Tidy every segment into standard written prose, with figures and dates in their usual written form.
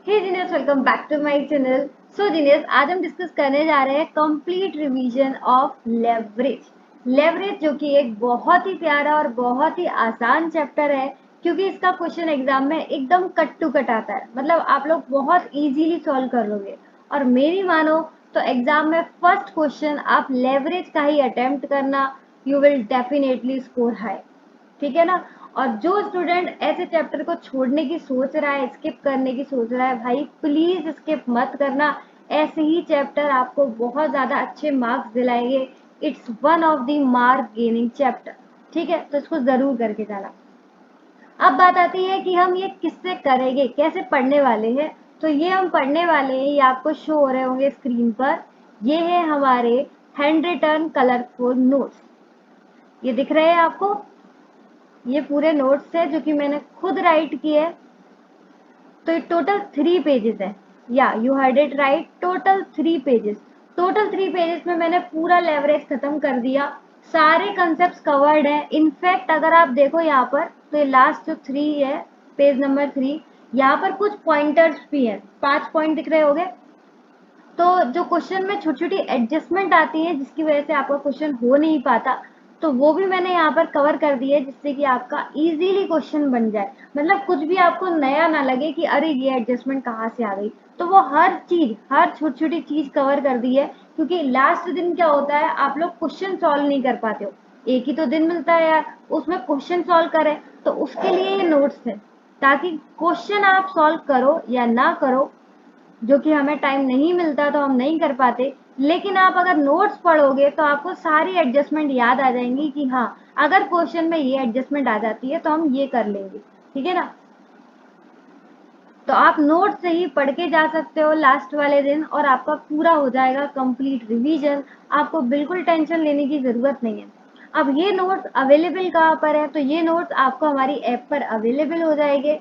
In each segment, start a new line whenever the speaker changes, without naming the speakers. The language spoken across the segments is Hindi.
Hey genius, welcome back to my channel. So genius, आज हम डिस्कस करने जा रहे हैं complete revision of leverage. Leverage जो कि एक बहुत ही प्यारा और बहुत ही आसान चैप्टर है, क्योंकि इसका क्वेश्चन एग्जाम में एकदम कट टू कट आता है। मतलब आप लोग बहुत इजीली सॉल्व कर लोगे। और मेरी मानो तो एग्जाम में फर्स्ट क्वेश्चन आप लेवरेज का ही अटेम्प्ट करना, you will definitely score high. ठीक है ना। और जो स्टूडेंट ऐसे चैप्टर को छोड़ने की सोच रहा है, स्किप करने की सोच रहा है, भाई प्लीज स्किप मत करना। ऐसे ही चैप्टर आपको बहुत ज्यादा अच्छे मार्क्स दिलाएंगे। It's one of the mark gaining chapter. ठीक है, तो इसको जरूर करके जाना। अब बात आती है कि हम ये किससे करेंगे, कैसे पढ़ने वाले हैं। तो ये हम पढ़ने वाले हैं, ये आपको शो हो रहे होंगे स्क्रीन पर। ये है हमारे हैंड रिटन कलरफुल नोट्स। ये दिख रहे हैं आपको। ये पूरे नोट्स है जो कि मैंने खुद राइट किए। तो ये टोटल 3 पेजेस है। या you heard it right, total 3 pages. Total 3 pages में मैंने पूरा लेवरेज खत्म कर दिया। सारे कंसेप्ट कवर्ड है। इनफैक्ट अगर आप देखो यहाँ पर, तो ये लास्ट जो 3 है, पेज नंबर 3, यहाँ पर कुछ पॉइंटर्स भी हैं। 5 पॉइंट दिख रहे होंगे। तो जो क्वेश्चन में छोटी छोटी एडजस्टमेंट आती है, जिसकी वजह से आपका क्वेश्चन हो नहीं पाता, तो वो भी मैंने यहाँ पर कवर कर दी है, जिससे कि आपका इजीली क्वेश्चन बन जाए। मतलब कुछ भी आपको नया ना लगे कि अरे ये एडजस्टमेंट कहाँ से आ गई। तो वो हर चीज, हर छोटी छोटी चीज कवर कर दी है। क्योंकि लास्ट दिन क्या होता है, आप लोग क्वेश्चन सॉल्व नहीं कर पाते हो। एक ही तो दिन मिलता है यार, उसमें क्वेश्चन सॉल्व करें। तो उसके लिए ये नोट्स है, ताकि क्वेश्चन आप सॉल्व करो या ना करो, जो कि हमें टाइम नहीं मिलता तो हम नहीं कर पाते। लेकिन आप अगर नोट्स पढ़ोगे तो आपको सारी एडजस्टमेंट याद आ जाएंगी कि हाँ, अगर क्वेश्चन में ये एडजस्टमेंट आ जाती है तो हम ये कर लेंगे। ठीक है ना। तो आप नोट से ही पढ़ के जा सकते हो लास्ट वाले दिन, और आपका पूरा हो जाएगा कंप्लीट रिवीजन। आपको बिल्कुल टेंशन लेने की जरूरत नहीं है। अब ये नोट्स अवेलेबल कहाँ पर है, तो ये नोट्स आपको हमारी ऐप पर अवेलेबल हो जाएंगे।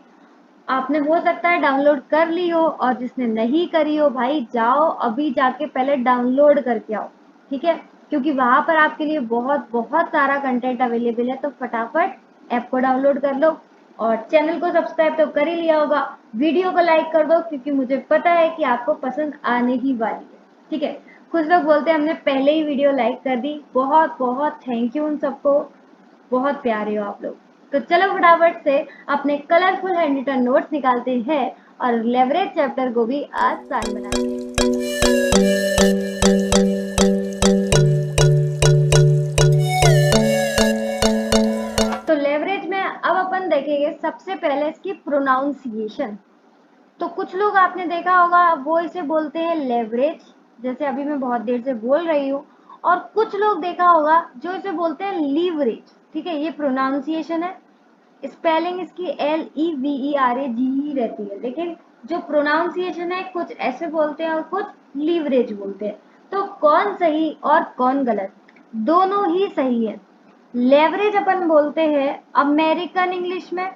आपने हो सकता है डाउनलोड कर ली हो, और जिसने नहीं करी हो भाई, जाओ अभी जाके पहले डाउनलोड करके आओ। ठीक है, क्योंकि वहां पर आपके लिए बहुत बहुत सारा कंटेंट अवेलेबल है। तो फटाफट ऐप को डाउनलोड कर लो, और चैनल को सब्सक्राइब तो कर ही लिया होगा। वीडियो को लाइक कर दो, क्योंकि मुझे पता है कि आपको पसंद आने ही वाली है। ठीक है, कुछ लोग बोलते हैं हमने पहले ही वीडियो लाइक कर दी। बहुत बहुत थैंक यू उन सबको, बहुत प्यारे हो आप लोग। तो चलो फटाफट से अपने कलरफुल हैंड रिटन नोट्स निकालते हैं, और लेवरेज चैप्टर को भी आसान बनाते हैं। तो लेवरेज में अब अपन देखेंगे सबसे पहले इसकी प्रोनाउंसिएशन। तो कुछ लोग आपने देखा होगा, वो इसे बोलते हैं लेवरेज, जैसे अभी मैं बहुत देर से बोल रही हूँ। और कुछ लोग देखा होगा जो इसे बोलते हैं लीवरेज। ठीक है, ये प्रोनाउंसिएशन है। स्पेलिंग इसकी LEVERAGE ही रहती है, लेकिन जो प्रोनाउंसिएशन है कुछ ऐसे बोलते हैं और कुछ लीवरेज बोलते हैं। तो कौन सही और कौन गलत, दोनों ही सही है। लेवरेज अपन बोलते हैं अमेरिकन इंग्लिश में,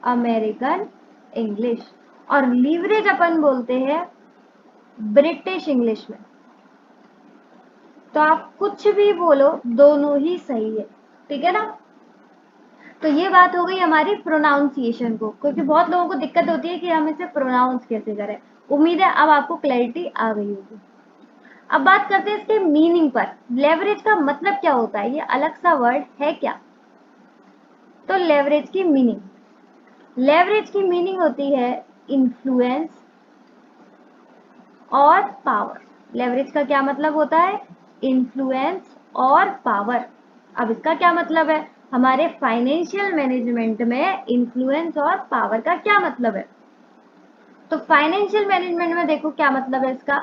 अमेरिकन इंग्लिश। और लीवरेज अपन बोलते हैं ब्रिटिश इंग्लिश में। तो आप कुछ भी बोलो, दोनों ही सही है। ठीक है ना। तो ये बात हो गई हमारी प्रोनाउंसिएशन को, क्योंकि बहुत लोगों को दिक्कत होती है कि हम इसे प्रोनाउंस कैसे करें। उम्मीद है अब आपको क्लैरिटी आ गई होगी। अब बात करते हैं इसके मीनिंग पर। लेवरेज का मतलब क्या होता है, ये अलग सा वर्ड है क्या। तो लेवरेज की मीनिंग, लेवरेज की मीनिंग होती है इन्फ्लुएंस और पावर। लेवरेज का क्या मतलब होता है, इन्फ्लुएंस और पावर। अब इसका क्या मतलब है, हमारे फाइनेंशियल मैनेजमेंट में इन्फ्लुएंस और पावर का क्या मतलब है। तो फाइनेंशियल मैनेजमेंट में देखो क्या मतलब है इसका।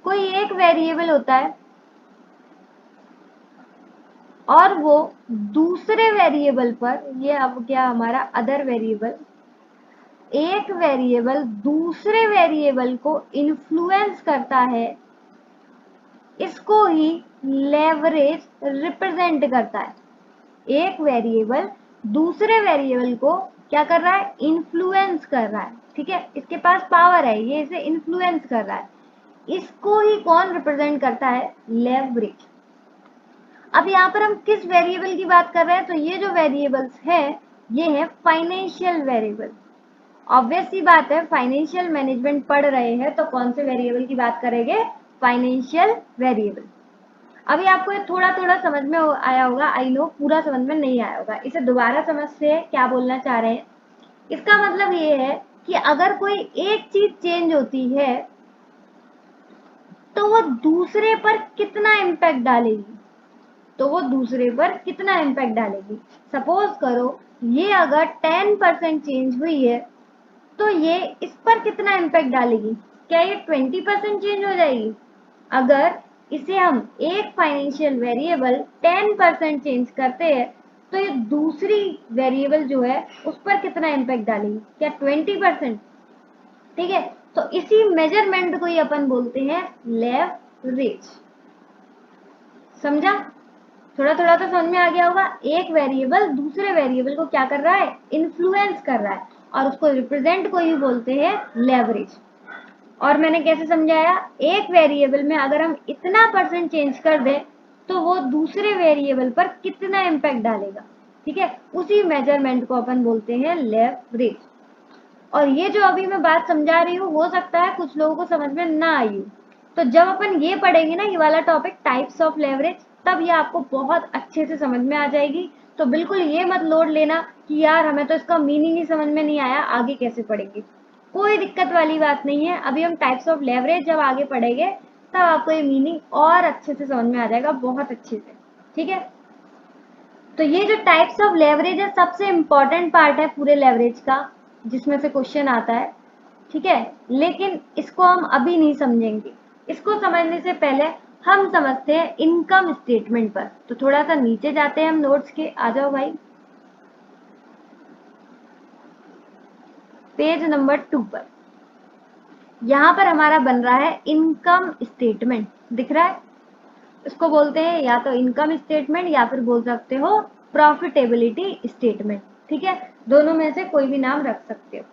कोई एक वेरिएबल होता है, और वो दूसरे वेरिएबल पर, ये अब क्या हमारा अदर वेरिएबल, एक वेरिएबल दूसरे वेरिएबल को इन्फ्लुएंस करता है, इसको ही लेवरेज रिप्रेजेंट करता है। एक वेरिएबल दूसरे वेरिएबल को क्या कर रहा है, इन्फ्लुएंस कर रहा है। ठीक है, इसके पास पावर है, ये इसे इन्फ्लुएंस कर रहा है। इसको ही कौन रिप्रेजेंट करता है, लेवरेज। अब यहाँ पर हम किस वेरिएबल की बात कर रहे हैं, तो ये जो वेरिएबल्स है, ये है फाइनेंशियल वेरिएबल। ऑब्वियस सी बात है, फाइनेंशियल मैनेजमेंट पढ़ रहे हैं तो कौन से वेरिएबल की बात करेंगे, फाइनेंशियल वेरिएबल। अभी आपको ये थोड़ा थोड़ा समझ में आया होगा, आई नो पूरा समझ में नहीं आया होगा, इसे दोबारा समझते हैं क्या बोलना चाह रहे हैं। इसका मतलब ये है कि अगर कोई एक चीज चेंज होती है तो वो दूसरे पर कितना इम्पैक्ट डालेगी, तो वो दूसरे पर कितना इम्पैक्ट डालेगी। सपोज करो ये अगर 10% चेंज हुई है तो ये इस पर कितना इम्पैक्ट डालेगी, क्या ये 20% चेंज हो जाएगी। अगर इसे हम एक फाइनेंशियल वेरिएबल 10% चेंज करते हैं तो ये दूसरी वेरिएबल जो है उस पर कितना इम्पैक्ट डालेगी, क्या 20%। ठीक है, तो इसी मेजरमेंट को ही अपन बोलते हैं लेवरेज। समझा, थोड़ा थोड़ा तो समझ में आ गया होगा। एक वेरिएबल दूसरे वेरिएबल को क्या कर रहा है, इन्फ्लुएंस कर रहा है, और उसको रिप्रेजेंट को ही बोलते हैं लेवरेज। और मैंने कैसे समझाया, एक वेरिएबल में अगर हम इतना परसेंट चेंज कर दें तो वो दूसरे वेरिएबल पर कितना इम्पैक्ट डालेगा। ठीक है, उसी मेजरमेंट को अपन बोलते हैं लेवरेज। और ये जो अभी मैं बात समझा रही हूँ हो सकता है कुछ लोगों को समझ में ना आई हो, तो जब अपन ये पढ़ेंगे ना ये वाला टॉपिक टाइप्स ऑफ लेवरेज, तब ये आपको बहुत अच्छे से समझ में आ जाएगी। तो बिल्कुल ये मत लोड लेना कि यार हमें तो इसका मीनिंग ही समझ में नहीं आया, आगे कैसे पढ़ेंगे। कोई दिक्कत वाली बात नहीं है, अभी हम टाइप्स ऑफ लेवरेज जब आगे पढ़ेंगे तब आपको ये मीनिंग और अच्छे से समझ में आ जाएगा, बहुत अच्छे से। ठीक है, तो ये जो टाइप्स ऑफ लेवरेज है सबसे इंपॉर्टेंट पार्ट है पूरे लेवरेज का, जिसमें से क्वेश्चन आता है। ठीक है, लेकिन इसको हम अभी नहीं समझेंगे, इसको समझने से पहले हम समझते हैं इनकम स्टेटमेंट पर। तो थोड़ा सा नीचे जाते हैं हम नोट्स के, आ जाओ भाई, पेज नंबर 2 पर। यहाँ पर हमारा बन रहा है इनकम स्टेटमेंट, दिख रहा है, इसको बोलते हैं या तो इनकम स्टेटमेंट या फिर बोल सकते हो प्रॉफिटेबिलिटी स्टेटमेंट। ठीक है, दोनों में से कोई भी नाम रख सकते हो।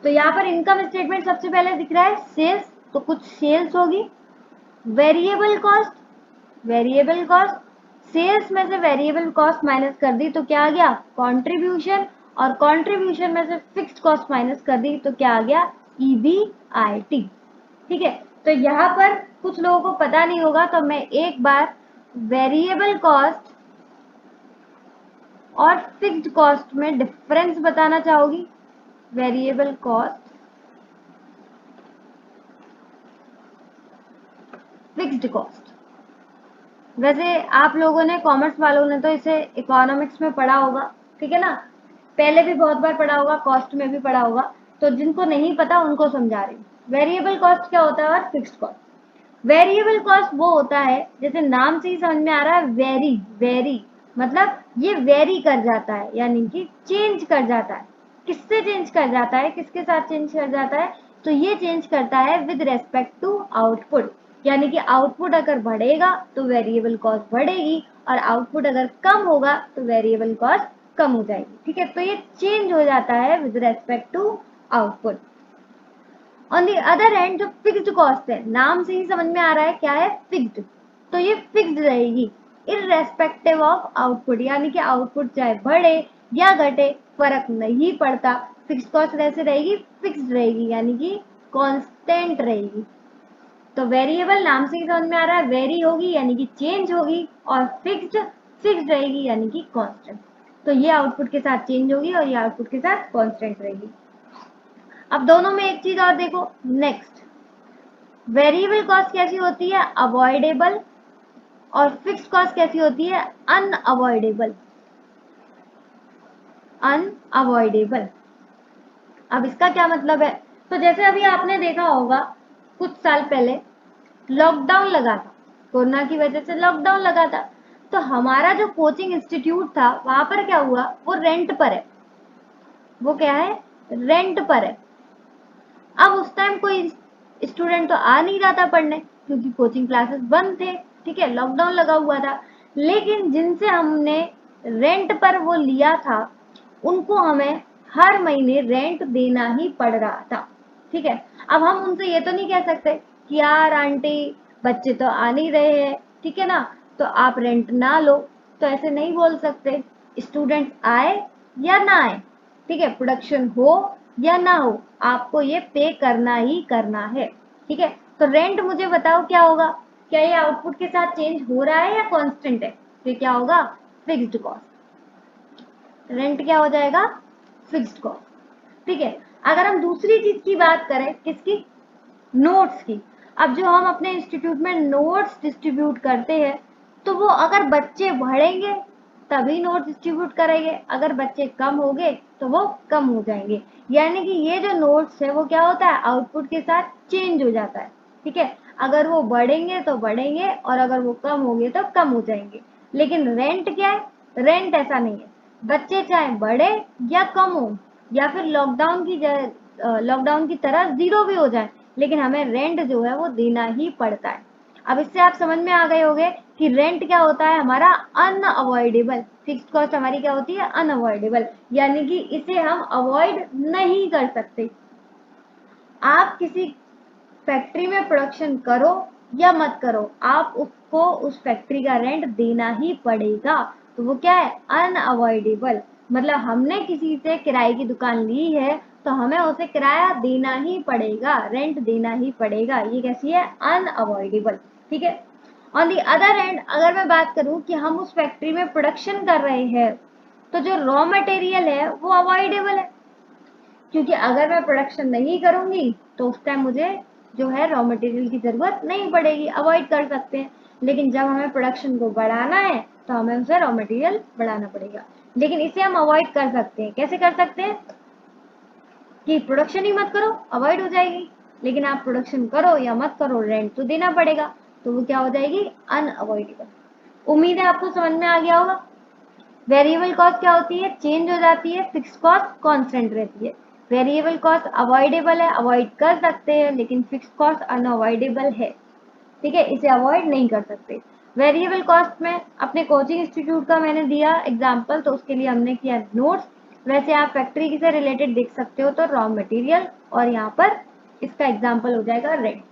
तो यहाँ पर इनकम स्टेटमेंट सबसे पहले दिख रहा है सेल्स, तो कुछ सेल्स होगी। Variable cost, variable cost, sales में से वेरिएबल कॉस्ट माइनस कर दी तो क्या आ गया, कंट्रीब्यूशन, और कंट्रीब्यूशन में से फिक्स्ड कॉस्ट माइनस कर दी तो क्या आ गया, ईबीआईटी। ठीक है, तो यहाँ पर कुछ लोगों को पता नहीं होगा तो मैं एक बार वेरिएबल कॉस्ट और फिक्स्ड कॉस्ट में डिफरेंस बताना चाहूंगी। वेरिएबल कॉस्ट, फिक्स्ड कॉस्ट, वैसे आप लोगों ने कॉमर्स वालों ने तो इसे इकोनॉमिक्स में पढ़ा होगा, ठीक है ना, पहले भी बहुत बार पढ़ा होगा, कॉस्ट में भी पढ़ा होगा, तो जिनको नहीं पता उनको समझा रही हूँ। वेरिएबल कॉस्ट क्या होता है और फिक्स्ड कॉस्ट। वेरिएबल कॉस्ट वो होता है, जैसे नाम से ही समझ में आ रहा है, वेरी, वेरी मतलब ये वेरी कर जाता है, यानी कि चेंज कर जाता है। किससे चेंज कर जाता है, किसके साथ चेंज कर जाता है, तो ये चेंज करता है विद रेस्पेक्ट टू आउटपुट, यानी कि आउटपुट अगर बढ़ेगा तो वेरिएबल कॉस्ट बढ़ेगी, और आउटपुट अगर कम होगा तो वेरिएबल कॉस्ट कम हो जाएगी। ठीक है, तो ये चेंज हो जाता है with respect to output. On the other hand जो फिक्स्ड कॉस्ट है, नाम से ही समझ में आ रहा है क्या है, फिक्स्ड, तो ये फिक्स्ड रहेगी इररेस्पेक्टिव ऑफ आउटपुट, यानी कि आउटपुट चाहे बढ़े या घटे फर्क नहीं पड़ता, फिक्स्ड कॉस्ट ऐसे रहेगी, फिक्स्ड रहेगी, यानी कि कांस्टेंट रहेगी। तो वेरिएबल नाम से ही समझ में आ रहा है, वेरी होगी यानी कि चेंज होगी, और फिक्स्ड फिक्स्ड रहेगी यानी कि कांस्टेंट। तो ये आउटपुट के साथ चेंज होगी और ये आउटपुट के साथ कांस्टेंट रहेगी। अब दोनों में एक चीज और देखो, नेक्स्ट, वेरिएबल कॉस्ट कैसी होती है, अवॉइडेबल, और फिक्स्ड कॉस्ट कैसी होती है, अनअवॉइडेबल, अनअवॉइडेबल। अब इसका क्या मतलब है, तो जैसे अभी आपने देखा होगा कुछ साल पहले लॉकडाउन लगा था, कोरोना की वजह से लॉकडाउन लगा था, तो हमारा जो कोचिंग इंस्टीट्यूट था वहां पर क्या हुआ, वो रेंट पर है, वो क्या है, रेंट पर है। अब उस टाइम कोई स्टूडेंट तो आ नहीं रहा था पढ़ने क्योंकि कोचिंग क्लासेस बंद थे, ठीक है, लॉकडाउन लगा हुआ था, लेकिन जिनसे हमने रेंट पर वो लिया था उनको हमें हर महीने रेंट देना ही पड़ रहा था। ठीक है, अब हम उनसे ये तो नहीं कह सकते कि यार आंटी बच्चे तो आ नहीं रहे हैं, ठीक है ना, तो आप रेंट ना लो, तो ऐसे नहीं बोल सकते, स्टूडेंट आए या ना आए, ठीक है, प्रोडक्शन हो या ना हो, आपको ये पे करना ही करना है। ठीक है, तो रेंट मुझे बताओ क्या होगा, क्या ये आउटपुट के साथ चेंज हो रहा है या कांस्टेंट है? तो क्या होगा, फिक्स्ड कॉस्ट। रेंट क्या हो जाएगा, फिक्स्ड कॉस्ट। ठीक है, अगर हम दूसरी चीज की बात करें, किसकी, नोट्स की। अब जो हम अपने इंस्टीट्यूट में नोट्स डिस्ट्रीब्यूट करते हैं, तो वो अगर बच्चे बढ़ेंगे तभी नोट्स डिस्ट्रीब्यूट करेंगे, अगर बच्चे कम हो गए तो वो कम हो जाएंगे। यानी कि ये जो नोट्स है वो क्या होता है, आउटपुट के साथ चेंज हो जाता है। ठीक है, अगर वो बढ़ेंगे तो बढ़ेंगे और अगर वो कम होंगे तो कम हो जाएंगे। लेकिन रेंट क्या है, रेंट ऐसा नहीं है, बच्चे चाहे बढ़े या कम हो या फिर लॉकडाउन की तरह जीरो भी हो जाए, लेकिन हमें रेंट जो है वो देना ही पड़ता है। अब इससे आप समझ में आ गए होंगे कि रेंट क्या होता है हमारा, अनअवॉइडेबल। फिक्स्ड कॉस्ट हमारी क्या होती है, अनअवॉइडेबल, यानी कि इसे हम अवॉइड नहीं कर सकते। आप किसी फैक्ट्री में प्रोडक्शन करो या मत करो, आप उसको उस फैक्ट्री का रेंट देना ही पड़ेगा। तो वो क्या है, अनअवॉइडेबल। मतलब हमने किसी से किराए की दुकान ली है तो हमें उसे किराया देना ही पड़ेगा, रेंट देना ही पड़ेगा। ये कैसी है, अनअवॉइडेबल। ठीक है, ऑन दी अदर हैंड अगर मैं बात करूं कि हम उस फैक्ट्री में प्रोडक्शन कर रहे हैं, तो जो रॉ मटेरियल है वो अवॉइडेबल है, क्योंकि अगर मैं प्रोडक्शन नहीं करूंगी तो उस टाइम मुझे जो है रॉ मटेरियल की जरूरत नहीं पड़ेगी, अवॉइड कर सकते हैं। लेकिन जब हमें प्रोडक्शन को बढ़ाना है तो हमें उसे रॉ मटेरियल बढ़ाना पड़ेगा। लेकिन इसे हम अवॉइड कर सकते हैं, कैसे कर सकते हैं, कि प्रोडक्शन ही मत करो, अवॉइड हो जाएगी। लेकिन आप प्रोडक्शन करो या मत करो, रेंट तो देना पड़ेगा, तो वो क्या हो जाएगी, अनअवॉइडेबल। उम्मीद है आपको समझ में आ गया होगा। वेरिएबल कॉस्ट क्या होती है, चेंज हो जाती है, फिक्स कॉस्ट कांस्टेंट रहती है। वेरिएबल कॉस्ट अवॉइडेबल है, अवॉइड कर सकते हैं, लेकिन फिक्स कॉस्ट अनअवॉइडेबल है। ठीक है, इसे अवॉइड नहीं कर सकते। वेरिएबल कॉस्ट में अपने कोचिंग इंस्टीट्यूट का मैंने दिया एग्जाम्पल, तो उसके लिए हमने किया नोट्स। वैसे आप फैक्ट्री से रिलेटेड देख सकते हो तो रॉ मटेरियल, और यहाँ पर इसका एग्जाम्पल हो जाएगा रेंट।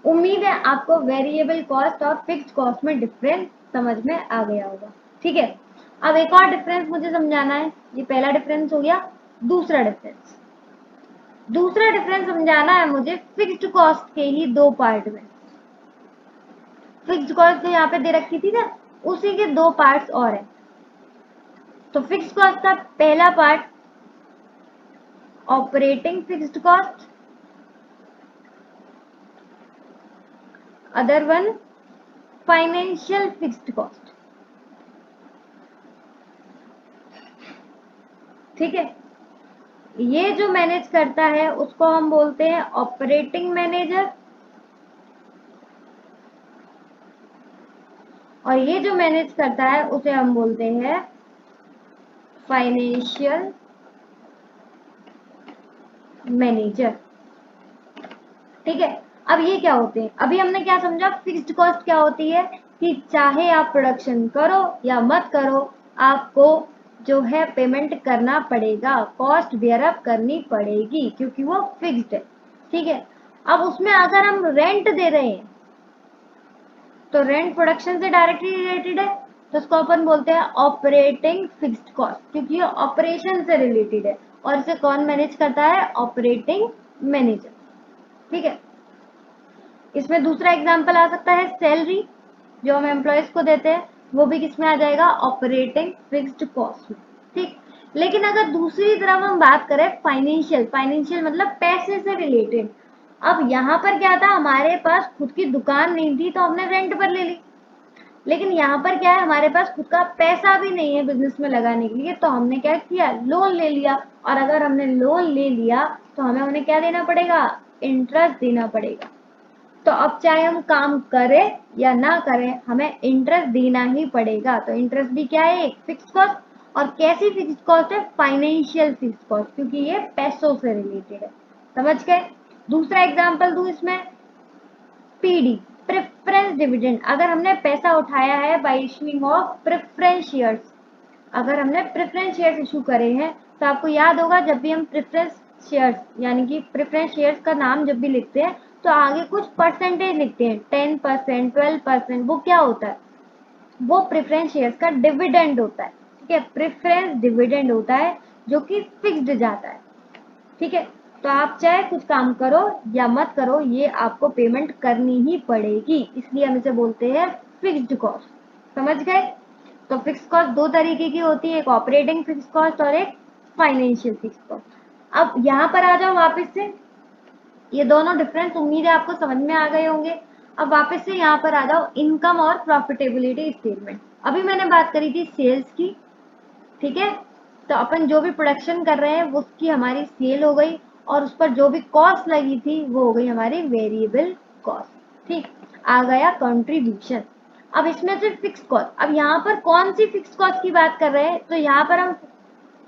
उम्मीद है आपको वेरिएबल कॉस्ट और फिक्स्ड कॉस्ट में डिफरेंस समझ में आ गया होगा। ठीक है, अब एक और डिफरेंस मुझे समझाना है। ये पहला डिफरेंस हो गया, दूसरा डिफरेंस समझाना है मुझे फिक्स्ड कॉस्ट के ही दो पार्ट में। फिक्स्ड कॉस्ट जो यहाँ पे दे रखी थी ना, उसी के दो पार्ट्स और हैं। तो फिक्स्ड कॉस्ट का पहला part operating fixed cost, other one financial fixed cost. ठीक है, ये जो मैनेज करता है उसको हम बोलते हैं ऑपरेटिंग मैनेजर, और ये जो मैनेज करता है उसे हम बोलते हैं फाइनेंशियल मैनेजर। ठीक है, अब ये क्या होते हैं, अभी हमने क्या समझा, फिक्स्ड कॉस्ट क्या होती है कि चाहे आप प्रोडक्शन करो या मत करो, आपको जो है पेमेंट करना पड़ेगा, कॉस्ट बेयर अप करनी पड़ेगी, क्योंकि वो फिक्स्ड है। ठीक है, अब उसमें अगर हम रेंट दे रहे हैं तो रेंट प्रोडक्शन से डायरेक्टली रिलेटेड है, तो उसको अपन बोलते हैं ऑपरेटिंग फिक्स्ड कॉस्ट, क्योंकि ये ऑपरेशन से रिलेटेड है। और इसे कौन मैनेज करता है, ऑपरेटिंग मैनेजर। ठीक है, इसमें दूसरा एग्जांपल आ सकता है सैलरी, जो हम एम्प्लॉयज को देते हैं, वो भी किसमें आ जाएगा, ऑपरेटिंग फिक्स्ड कॉस्ट में। ठीक, लेकिन अगर दूसरी तरफ हम बात करें फाइनेंशियल मतलब पैसे से रिलेटेड। अब यहाँ पर क्या था, हमारे पास खुद की दुकान नहीं थी तो हमने रेंट पर ले ली। लेकिन यहाँ पर क्या है, हमारे पास खुद का पैसा भी नहीं है बिजनेस में लगाने के लिए, तो हमने क्या किया, लोन ले लिया। और अगर हमने लोन ले लिया तो हमें उन्हें क्या देना पड़ेगा, इंटरेस्ट देना पड़ेगा। तो अब चाहे हम काम करें या ना करें, हमें इंटरेस्ट देना ही पड़ेगा। तो इंटरेस्ट भी क्या है, एक फिक्स्ड कॉस्ट। और कैसी फिक्स्ड कॉस्ट है, फाइनेंशियल फिक्स्ड कॉस्ट, क्योंकि ये पैसों से रिलेटेड है। समझ गए। दूसरा एग्जांपल दूं इसमें, पीडी, प्रेफरेंस डिविडेंड। अगर हमने पैसा उठाया है bye issuing of preference shares, अगर हमने प्रेफरेंस शेयर्स इशू करे हैं, तो आपको याद होगा जब भी हम प्रेफरेंस शेयर्स यानी कि प्रेफरेंस शेयर्स का नाम जब भी लिखते हैं तो आगे कुछ परसेंटेज लिखते हैं, 10%, 12%। वो क्या होता है, वो प्रेफरेंस शेयर्स का डिविडेंड होता है। ठीक है, प्रेफरेंस डिविडेंड होता है जो कि फिक्स्ड जाता है। ठीक है, तो आप चाहे कुछ काम करो या मत करो, ये आपको पेमेंट करनी ही पड़ेगी, इसलिए हम इसे बोलते हैं फिक्स्ड कॉस्ट। समझ गए? तो फिक्स कॉस्ट दो तरीके की होती है, एक ऑपरेटिंग फिक्स कॉस्ट और एक फाइनेंशियल फिक्स कॉस्ट। अब यहाँ पर आ जाओ वापस से, ये दोनों डिफरेंस उम्मीद है आपको समझ में आ गए होंगे। अब वापस से यहाँ पर आ जाओ, इनकम और प्रॉफिटेबिलिटी स्टेटमेंट। अभी मैंने बात करी थी सेल्स की, ठीक है, तो अपन जो भी प्रोडक्शन कर रहे हैं उसकी हमारी सेल हो गई, और उस पर जो भी कॉस्ट लगी थी वो हो गई हमारी वेरिएबल कॉस्ट। ठीक, आ गया कंट्रीब्यूशन। अब इसमें से फिक्स कॉस्ट, अब यहाँ पर कौन सी फिक्स कॉस्ट की बात कर रहे हैं, तो यहाँ पर हम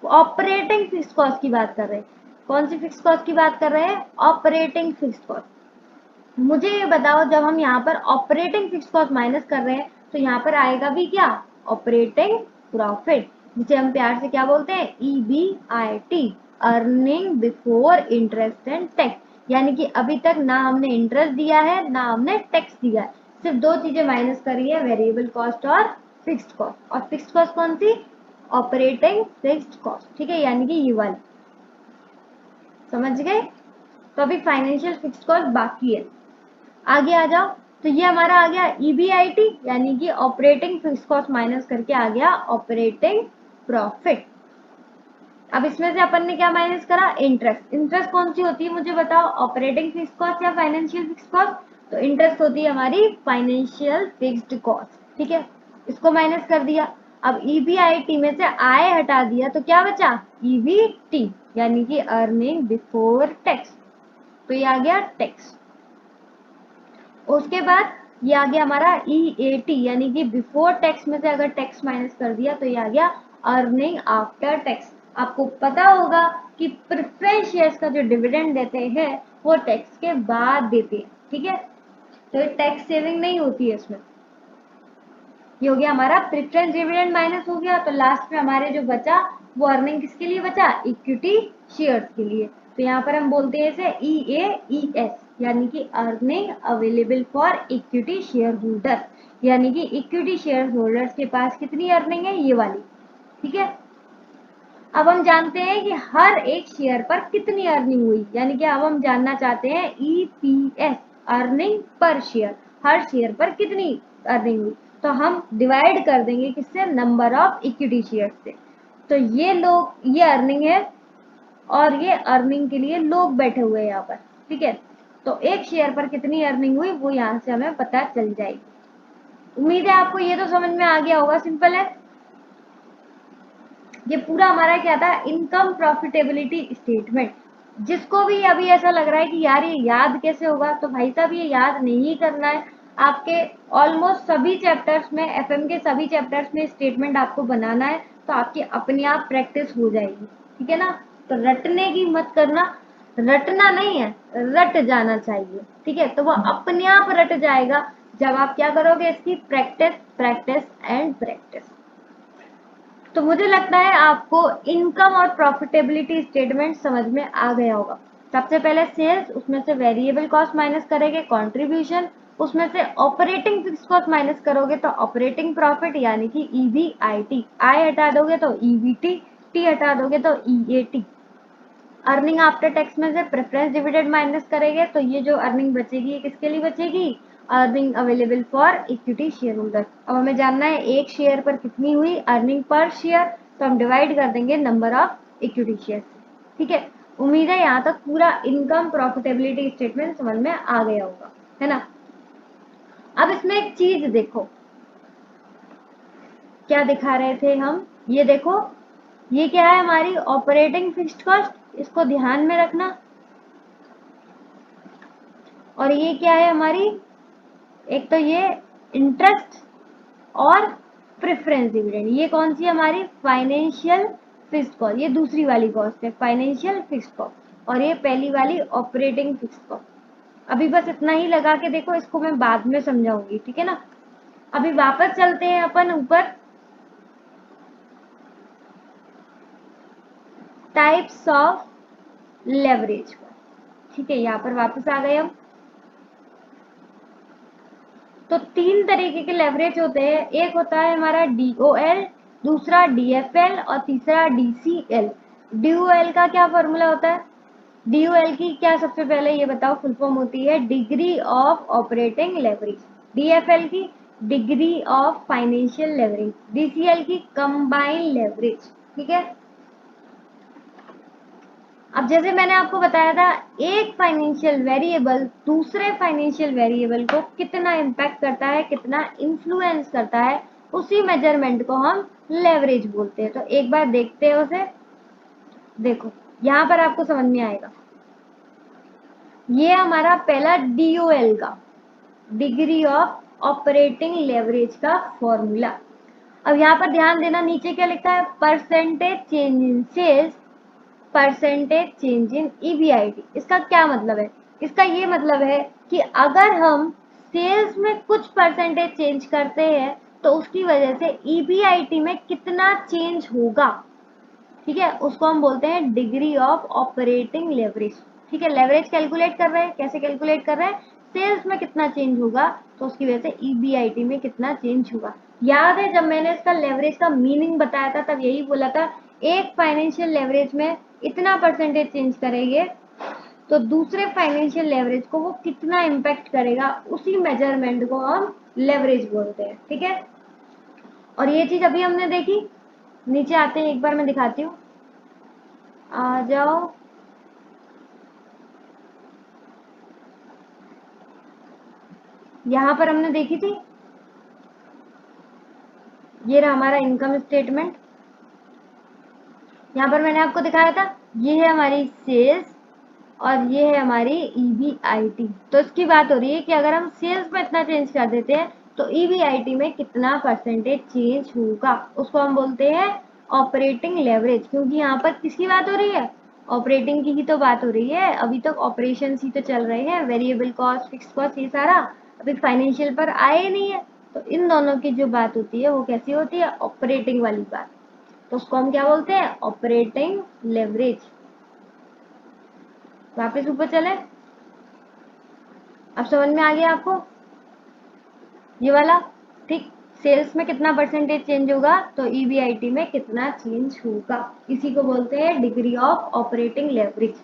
ऑपरेटिंग फिक्स कॉस्ट की बात कर रहे हैं। कौन सी फिक्स कॉस्ट की बात कर रहे हैं? Operating fix cost. मुझे ये बताओ, जब हम यहाँ पर ऑपरेटिंग फिक्स कॉस्ट माइनस कर रहे हैं तो यहाँ पर आएगा भी क्या? ऑपरेटिंग प्रॉफिट, जिसे हम प्यार से क्या बोलते हैं? EBIT, earning before interest and tax. यानी कि अभी तक ना हमने इंटरेस्ट दिया है ना हमने टैक्स दिया है, सिर्फ दो चीजें माइनस करी है, वेरिएबल कॉस्ट और फिक्स्ड कॉस्ट। और फिक्स्ड कॉस्ट कौन सी? Operating fixed cost. ठीक है, यानी कि ये वाली। समझ गए? तो अभी फाइनेंशियल फिक्स्ड कॉस्ट बाकी है। आगे आ जाओ, तो ये हमारा आ गया EBIT, यानी कि ऑपरेटिंग फिक्स कॉस्ट माइनस करके आ गया ऑपरेटिंग प्रॉफिट। अब इसमें से अपन ने क्या माइनस करा? इंटरेस्ट। इंटरेस्ट कौन सी होती है मुझे बताओ, ऑपरेटिंग फिक्स कॉस्ट या फाइनेंशियल फिक्स कॉस्ट? तो इंटरेस्ट होती है हमारी फाइनेंशियल फिक्स्ड कॉस्ट। ठीक है, इसको माइनस कर दिया। अब EBIT में से आय हटा दिया तो क्या बचा? EBT, यानी कि अर्निंग बिफोर टैक्स। तो ये आ गया टैक्स। उसके बाद ये आ गया हमारा EAT, यानी कि बिफोर टैक्स में से अगर टैक्स माइनस कर दिया तो ये आ गया अर्निंग आफ्टर टैक्स। आपको पता होगा कि प्रेफरेंस शेयर्स का जो डिविडेंड देते हैं वो टैक्स के बाद देते हैं। ठीक है, तो ये टैक्स सेविंग नहीं होती है इसमें। ये हो गया हमारा प्रेफरेंस डिविडेंड माइनस हो गया, तो लास्ट में हमारे जो बचा वो अर्निंग किसके लिए बचा? इक्विटी शेयर्स के लिए। तो यहाँ पर हम बोलते हैं इसे EAES, यानी कि earning available for equity share holder, यानी कि इक्विटी शेयर होल्डर्स के पास कितनी अर्निंग है? ये वाली। ठीक है, अब हम जानते हैं कि हर एक शेयर पर कितनी अर्निंग हुई, यानी कि अब हम जानना चाहते हैं EPS, अर्निंग पर शेयर, हर शेयर पर कितनी अर्निंग हुई। तो हम डिवाइड कर देंगे किससे? नंबर ऑफ इक्विटी शेयर से। तो ये लोग, ये अर्निंग है और ये अर्निंग के लिए लोग बैठे हुए हैं यहाँ पर। ठीक है, तो एक शेयर पर कितनी अर्निंग हुई वो यहाँ से हमें पता चल जाएगी। उम्मीद है आपको ये तो समझ में आ गया होगा, सिंपल है। ये पूरा हमारा क्या था? Income profitability statement. जिसको भी अभी ऐसा लग रहा है कि यार ये याद कैसे होगा, तो भाई साहब ये याद नहीं करना है। आपके ऑलमोस्ट सभी चैप्टर्स में, FM के सभी चैप्टर्स में स्टेटमेंट आपको बनाना है, तो आपकी अपने आप प्रैक्टिस हो जाएगी। ठीक है ना? तो रटने की मत करना, रटना नहीं है, रट जाना चाहिए। ठीक है, तो वो अपने आप रट जाएगा जब आप क्या करोगे? इसकी प्रैक्टिस, प्रैक्टिस एंड प्रैक्टिस। तो मुझे लगता है आपको इनकम और प्रॉफिटेबिलिटी स्टेटमेंट समझ में आ गया होगा। सबसे पहले सेल्स, उसमें से वेरिएबल कॉस्ट माइनस करेंगे, कंट्रीब्यूशन, उसमें से ऑपरेटिंग फिक्स कॉस्ट माइनस करोगे तो ऑपरेटिंग प्रॉफिट, यानी कि EBIT, आय हटा दोगे तो EBT, टी हटा दोगे तो EAT। अर्निंग आफ्टर टैक्स में से प्रेफरेंस डिविडेंड माइनस करेंगे तो ये जो अर्निंग बचेगी ये किसके लिए बचेगी? Earning available for equity share holder. अब हमें जानना है एक शेयर पर कितनी हुई अर्निंग पर शेयर, तो हम डिवाइड कर देंगे नंबर ऑफ इक्विटी शेयर। ठीक है, उम्मीद है यहाँ तक पूरा इनकम प्रॉफिटेबिलिटी स्टेटमेंट समझ में आ गया होगा, है ना? अब इसमें एक चीज देखो, क्या दिखा रहे थे हम, ये देखो, ये क्या है? हमारी ऑपरेटिंग फिक्स्ड कॉस्ट, इसको ध्यान में रखना। और ये क्या है हमारी? एक तो ये इंटरेस्ट और प्रेफरेंस डिविडेंड। ये कौन सी हमारी? Financial fixed cost. ये दूसरी वाली कॉस्ट है फाइनेंशियल फिक्स्ड कॉस्ट, और ये पहली वाली ऑपरेटिंग फिक्स्ड कॉस्ट। अभी बस इतना ही लगा के देखो, इसको मैं बाद में समझाऊंगी। ठीक है ना? अभी वापस चलते हैं अपन ऊपर, टाइप्स ऑफ लेवरेज पर। ठीक है, यहाँ पर वापस आ गए हम। तो तीन तरीके के लेवरेज होते हैं, एक होता है हमारा DOL, दूसरा DFL और तीसरा DCL। DOL का क्या फॉर्मूला होता है? DOL की क्या सबसे पहले ये बताओ फुल फॉर्म होती है degree of operating leverage. DFL की degree of financial leverage. DCL की कंबाइंड लेवरेज। ठीक है, अब जैसे मैंने आपको बताया था एक फाइनेंशियल वेरिएबल दूसरे फाइनेंशियल वेरिएबल को कितना इम्पैक्ट करता है, कितना इन्फ्लुएंस करता है, उसी मेजरमेंट को हम लेवरेज बोलते हैं। तो एक बार देखते हैं उसे। देखो यहां पर आपको समझ में आएगा, ये हमारा पहला DOL का डिग्री ऑफ ऑपरेटिंग लेवरेज का फॉर्मूला। अब यहाँ पर ध्यान देना, नीचे क्या लिखा है, percentage change in sales, percentage change in EBIT। इसका क्या मतलब है, इसका ये मतलब है कि अगर हम सेल्स में कुछ परसेंटेज चेंज करते हैं तो उसकी वजह से EBIT में कितना चेंज होगा, ठीक है, उसको हम बोलते हैं डिग्री ऑफ ऑपरेटिंग लेवरेज। ठीक है, लेवरेज कैलकुलेट कर रहे हैं, कैसे कैलकुलेट कर रहे हैं, सेल्स में कितना चेंज होगा तो उसकी वजह से EBIT में कितना चेंज होगा। याद है जब मैंने इसका लेवरेज का मीनिंग बताया था तब यही बोला था, एक फाइनेंशियल लेवरेज में इतना परसेंटेज चेंज करेंगे तो दूसरे फाइनेंशियल लेवरेज को वो कितना इम्पैक्ट करेगा, उसी मेजरमेंट को हम लेवरेज बोलते हैं। ठीक है, और ये चीज अभी हमने देखी। नीचे आते हैं, एक बार मैं दिखाती हूँ, आ जाओ। यहां पर हमने देखी थी, ये रहा हमारा इनकम स्टेटमेंट। यहाँ पर मैंने आपको दिखाया था, ये है हमारी सेल्स और ये है हमारी EBIT। तो इसकी बात हो रही है कि अगर हम सेल्स में इतना चेंज कर देते हैं तो EBIT में कितना परसेंटेज चेंज होगा, उसको हम बोलते हैं ऑपरेटिंग लेवरेज। क्योंकि यहाँ पर किसकी बात हो रही है, ऑपरेटिंग की ही तो बात हो रही है। अभी तक ऑपरेशन ही तो चल रहे हैं, वेरिएबल कॉस्ट, फिक्स कॉस्ट, ये सारा अभी फाइनेंशियल पर आए ही नहीं है। तो इन दोनों की जो बात होती है वो कैसी होती है, ऑपरेटिंग वाली बात। तो उसको हम क्या बोलते हैं, ऑपरेटिंग लेवरेज। वापस ऊपर चले, अब समझ में आ गया आपको ये वाला। ठीक, सेल्स में कितना परसेंटेज चेंज होगा तो EBIT में कितना चेंज होगा, इसी को बोलते हैं डिग्री ऑफ ऑपरेटिंग लेवरेज।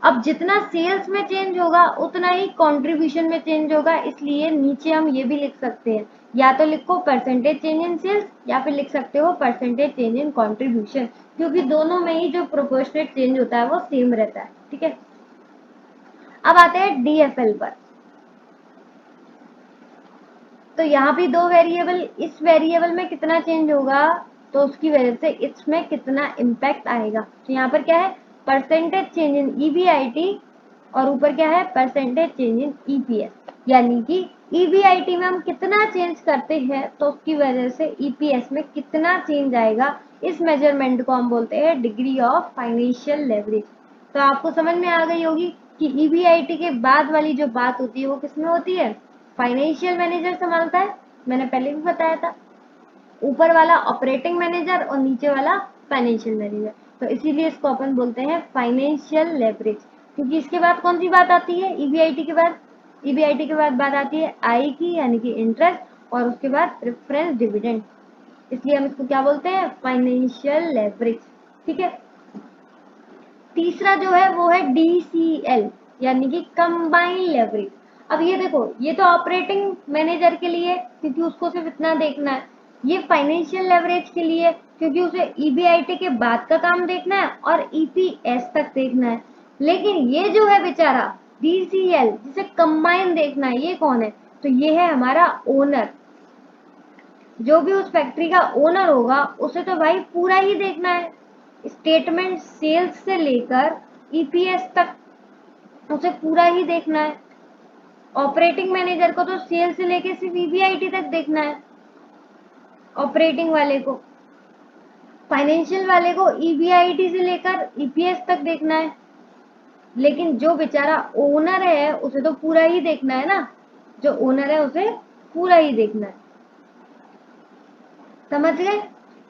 अब जितना सेल्स में चेंज होगा उतना ही कंट्रीब्यूशन में चेंज होगा, इसलिए नीचे हम ये भी लिख सकते हैं, या तो लिखो परसेंटेज चेंज इन सेल्स या फिर लिख सकते हो परसेंटेज चेंज इन कंट्रीब्यूशन, क्योंकि दोनों में ही जो प्रोपोर्शनेट चेंज होता है वो सेम रहता है। ठीक है, अब आते हैं DFL पर। तो यहाँ भी दो वेरिएबल, इस वेरिएबल में कितना चेंज होगा तो उसकी वजह से इसमें कितना इम्पैक्ट आएगा। तो यहाँ पर क्या है, परसेंटेज चेंज इन EBIT और ऊपर क्या है, परसेंटेज चेंज इन EPS। यानी कि EBIT में हम कितना चेंज करते हैं तो उसकी वजह से EPS में कितना चेंज आएगा, इस मेजरमेंट को हम बोलते हैं डिग्री ऑफ फाइनेंशियल लेवरेज। तो आपको समझ में आ गई होगी कि EBIT के बाद वाली जो बात होती है वो किसमें होती है, फाइनेंशियल मैनेजर संभालता है, मैंने पहले भी बताया था। ऊपर वाला ऑपरेटिंग मैनेजर और नीचे वाला फाइनेंशियल मैनेजर। तो इसीलिए इसको अपन बोलते हैं फाइनेंशियल लेवरेज। क्योंकि इसके बाद कौन सी बात आती है, EBIT के बाद, EBIT के बाद बात आती है आई की, यानी कि इंटरेस्ट, और उसके बाद प्रेफरेंस डिविडेंड। इसलिए हम इसको क्या बोलते हैं, फाइनेंशियल लेवरेज। ठीक है, तीसरा जो है वो है DCL, यानी कि कंबाइंड लेवरेज। अब ये देखो, ये तो ऑपरेटिंग मैनेजर के लिए, क्योंकि उसको सिर्फ इतना देखना है। ये फाइनेंशियल लेवरेज के लिए, क्योंकि उसे EBIT के बाद का काम देखना है और EPS तक देखना है। लेकिन ये जो है बेचारा DCL, जिसे कंबाइन देखना है, ये कौन है, तो ये है हमारा ओनर। जो भी उस फैक्ट्री का ओनर होगा उसे तो भाई पूरा ही देखना है, स्टेटमेंट सेल्स से लेकर EPS तक उसे पूरा ही देखना है। ऑपरेटिंग मैनेजर को तो सेल्स से लेकर सिर्फ EBIT तक देखना है, ऑपरेटिंग वाले को। फाइनेंशियल वाले को EBIT से लेकर EPS तक देखना है। लेकिन जो बेचारा ओनर है उसे तो पूरा ही देखना है ना, जो ओनर है उसे पूरा ही देखना है। समझ गए,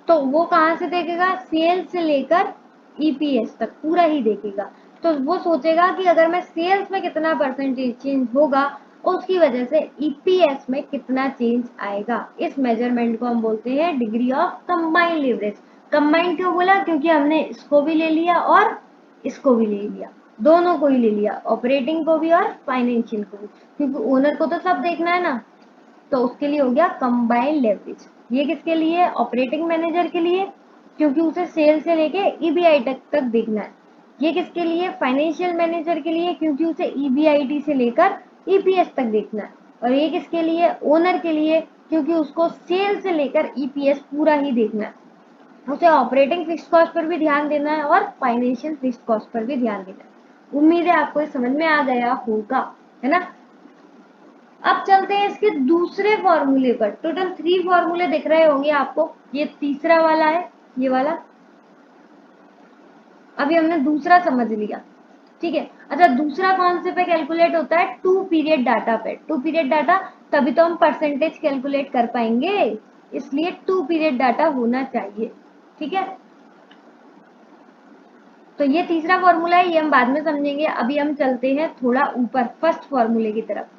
तो वो कहाँ से देखेगा, सेल्स से लेकर EPS तक पूरा ही देखेगा। तो वो सोचेगा कि अगर मैं सेल्स में कितना परसेंटेज चेंज होगा उसकी वजह से EPS में कितना चेंज आएगा। इस मेजरमेंट को हम बोलते हैं degree of combined leverage. Combined क्यों बोला, क्योंकि हमने इसको भी ले लिया और इसको भी ले लिया। दोनों को ही ले लिया, ऑपरेटिंग को भी और फाइनेंशियल को भी, क्योंकि ओनर को तो सब देखना है ना, तो उसके लिए हो गया कंबाइंड लेवरेज। ये किसके लिए? ऑपरेटिंग मैनेजर के लिए, क्योंकि उसे सेल से लेके ईबीआई तक देखना है। ये किसके लिए? फाइनेंशियल मैनेजर के लिए, क्योंकि उसे ईबीआईटी से लेकर ईपीएस तक देखना है। और ये किसके लिए? ओनर के लिए, क्योंकि उसको सेल से लेकर ईपीएस पूरा ही देखना है। उसे ऑपरेटिंग फिक्स्ड कॉस्ट पर भी ध्यान देना है और फाइनेंशियल फिक्स्ड कॉस्ट पर भी ध्यान देना है। उम्मीद है आपको ये समझ में आ गया होगा, है ना। अब चलते हैं इसके दूसरे फॉर्मूले पर। टोटल 3 फॉर्मूले दिख रहे होंगे आपको, ये तीसरा वाला है, ये वाला। अभी हमने दूसरा समझ लिया, ठीक है। अच्छा, दूसरा कौन से पे कैलकुलेट होता है? 2 पीरियड डाटा पे। 2 पीरियड डाटा, तभी तो हम परसेंटेज कैलकुलेट कर पाएंगे, इसलिए 2 पीरियड डाटा होना चाहिए, ठीक है। तो ये तीसरा फॉर्मूला है, ये हम बाद में समझेंगे। अभी हम चलते हैं थोड़ा ऊपर फर्स्ट फॉर्मूले की तरफ।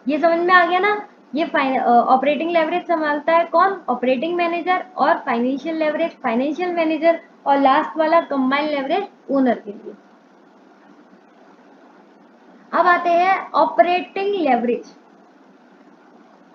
ये समझ में आ गया ना। ये ऑपरेटिंग लेवरेज संभालता है कौन? Operating manager. और फाइनेंशियल लेवरेज फाइनेंशियल मैनेजर। और लास्ट वाला कंबाइंड लेवरेज ओनर के लिए। अब आते हैं ऑपरेटिंग लेवरेज।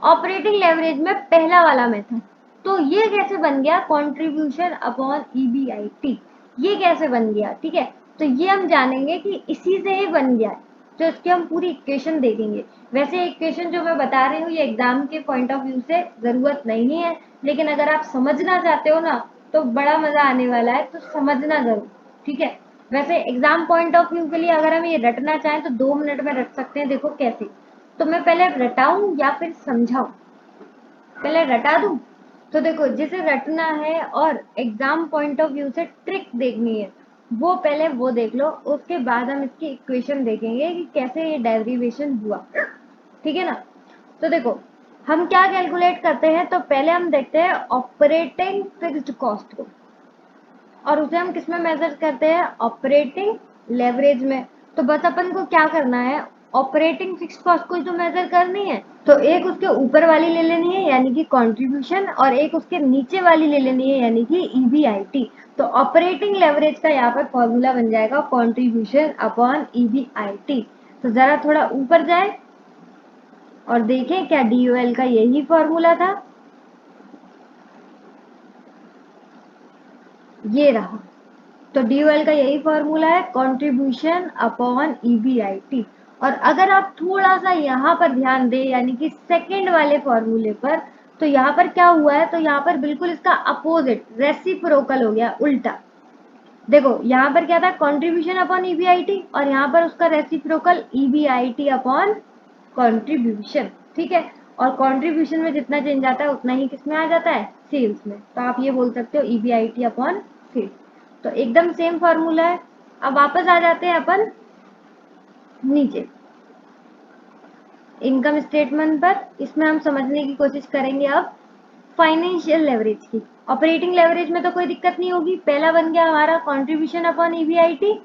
ऑपरेटिंग लेवरेज में पहला वाला मेथड, तो ये कैसे बन गया? Contribution upon EBIT. ये कैसे बन गया? ठीक है, तो ये हम जानेंगे कि इसी से ही बन गया है। तो इसकी हम पूरी इक्वेशन देखेंगे। वैसे इक्वेशन जो मैं बता रही हूँ ये एग्जाम के पॉइंट ऑफ व्यू से जरूरत नहीं है, लेकिन अगर आप समझना चाहते हो ना तो बड़ा मजा आने वाला है, तो समझना जरूर, ठीक है। वैसे एग्जाम पॉइंट ऑफ व्यू के लिए अगर हम ये रटना चाहें तो 2 मिनट में रट सकते हैं। देखो कैसे, तो मैं पहले रटाऊं या फिर समझाऊं? पहले रटा दूं? तो देखो, जिसे रटना है और एग्जाम पॉइंट ऑफ व्यू से ट्रिक देखनी है, वो पहले वो देख लो, उसके बाद हम इसकी इक्वेशन देखेंगे कि कैसे ये डेरिवेशन हुआ, ठीक है ना। तो देखो, हम क्या कैलकुलेट करते हैं, तो पहले हम देखते हैं ऑपरेटिंग फिक्स्ड कॉस्ट को, और उसे हम किस में मेजर करते हैं? ऑपरेटिंग लेवरेज में। तो बस अपन को क्या करना है? ऑपरेटिंग फिक्स्ड कॉस्ट को तो मेजर करनी है, तो एक उसके ऊपर वाली ले लेनी है यानी कि कंट्रीब्यूशन, और एक उसके नीचे वाली ले लेनी है यानी कि ईबीआईटी। तो ऑपरेटिंग लेवरेज का यहाँ पर फॉर्मूला बन जाएगा कंट्रीब्यूशन अपॉन ईबीआईटी। तो जरा थोड़ा ऊपर जाए और देखें क्या डीओएल का यही फॉर्मूला था। ये रहा, तो डीओएल का यही फॉर्मूला है, कंट्रीब्यूशन अपॉन ईबीआईटी। और अगर आप थोड़ा सा यहाँ पर ध्यान दें यानी कि सेकंड वाले फॉर्मूले पर, तो यहाँ पर क्या हुआ है? तो यहाँ पर बिल्कुल इसका अपोजिट, रेसिप्रोकल हो गया, उल्टा। देखो यहाँ पर क्या था? कंट्रीब्यूशन अपॉन ईबीआईटी, और यहाँ पर उसका रेसिप्रोकल ईबीआईटी अपॉन कंट्रीब्यूशन, ठीक है। और कंट्रीब्यूशन में जितना चेंज आता है उतना ही किसमें आ जाता है? सेल्स में। तो आप ये बोल सकते हो ईबीआईटी अपॉन सेल्स। तो एकदम सेम फॉर्मूला है। अब वापस आ जाते हैं अपन नीचे इनकम स्टेटमेंट पर। इसमें हम समझने की कोशिश करेंगे अब फाइनेंशियल लेवरेज की। ऑपरेटिंग लेवरेज में तो कोई दिक्कत नहीं होगी, पहला बन गया हमारा कंट्रीब्यूशन अपॉन ईबीआईटी,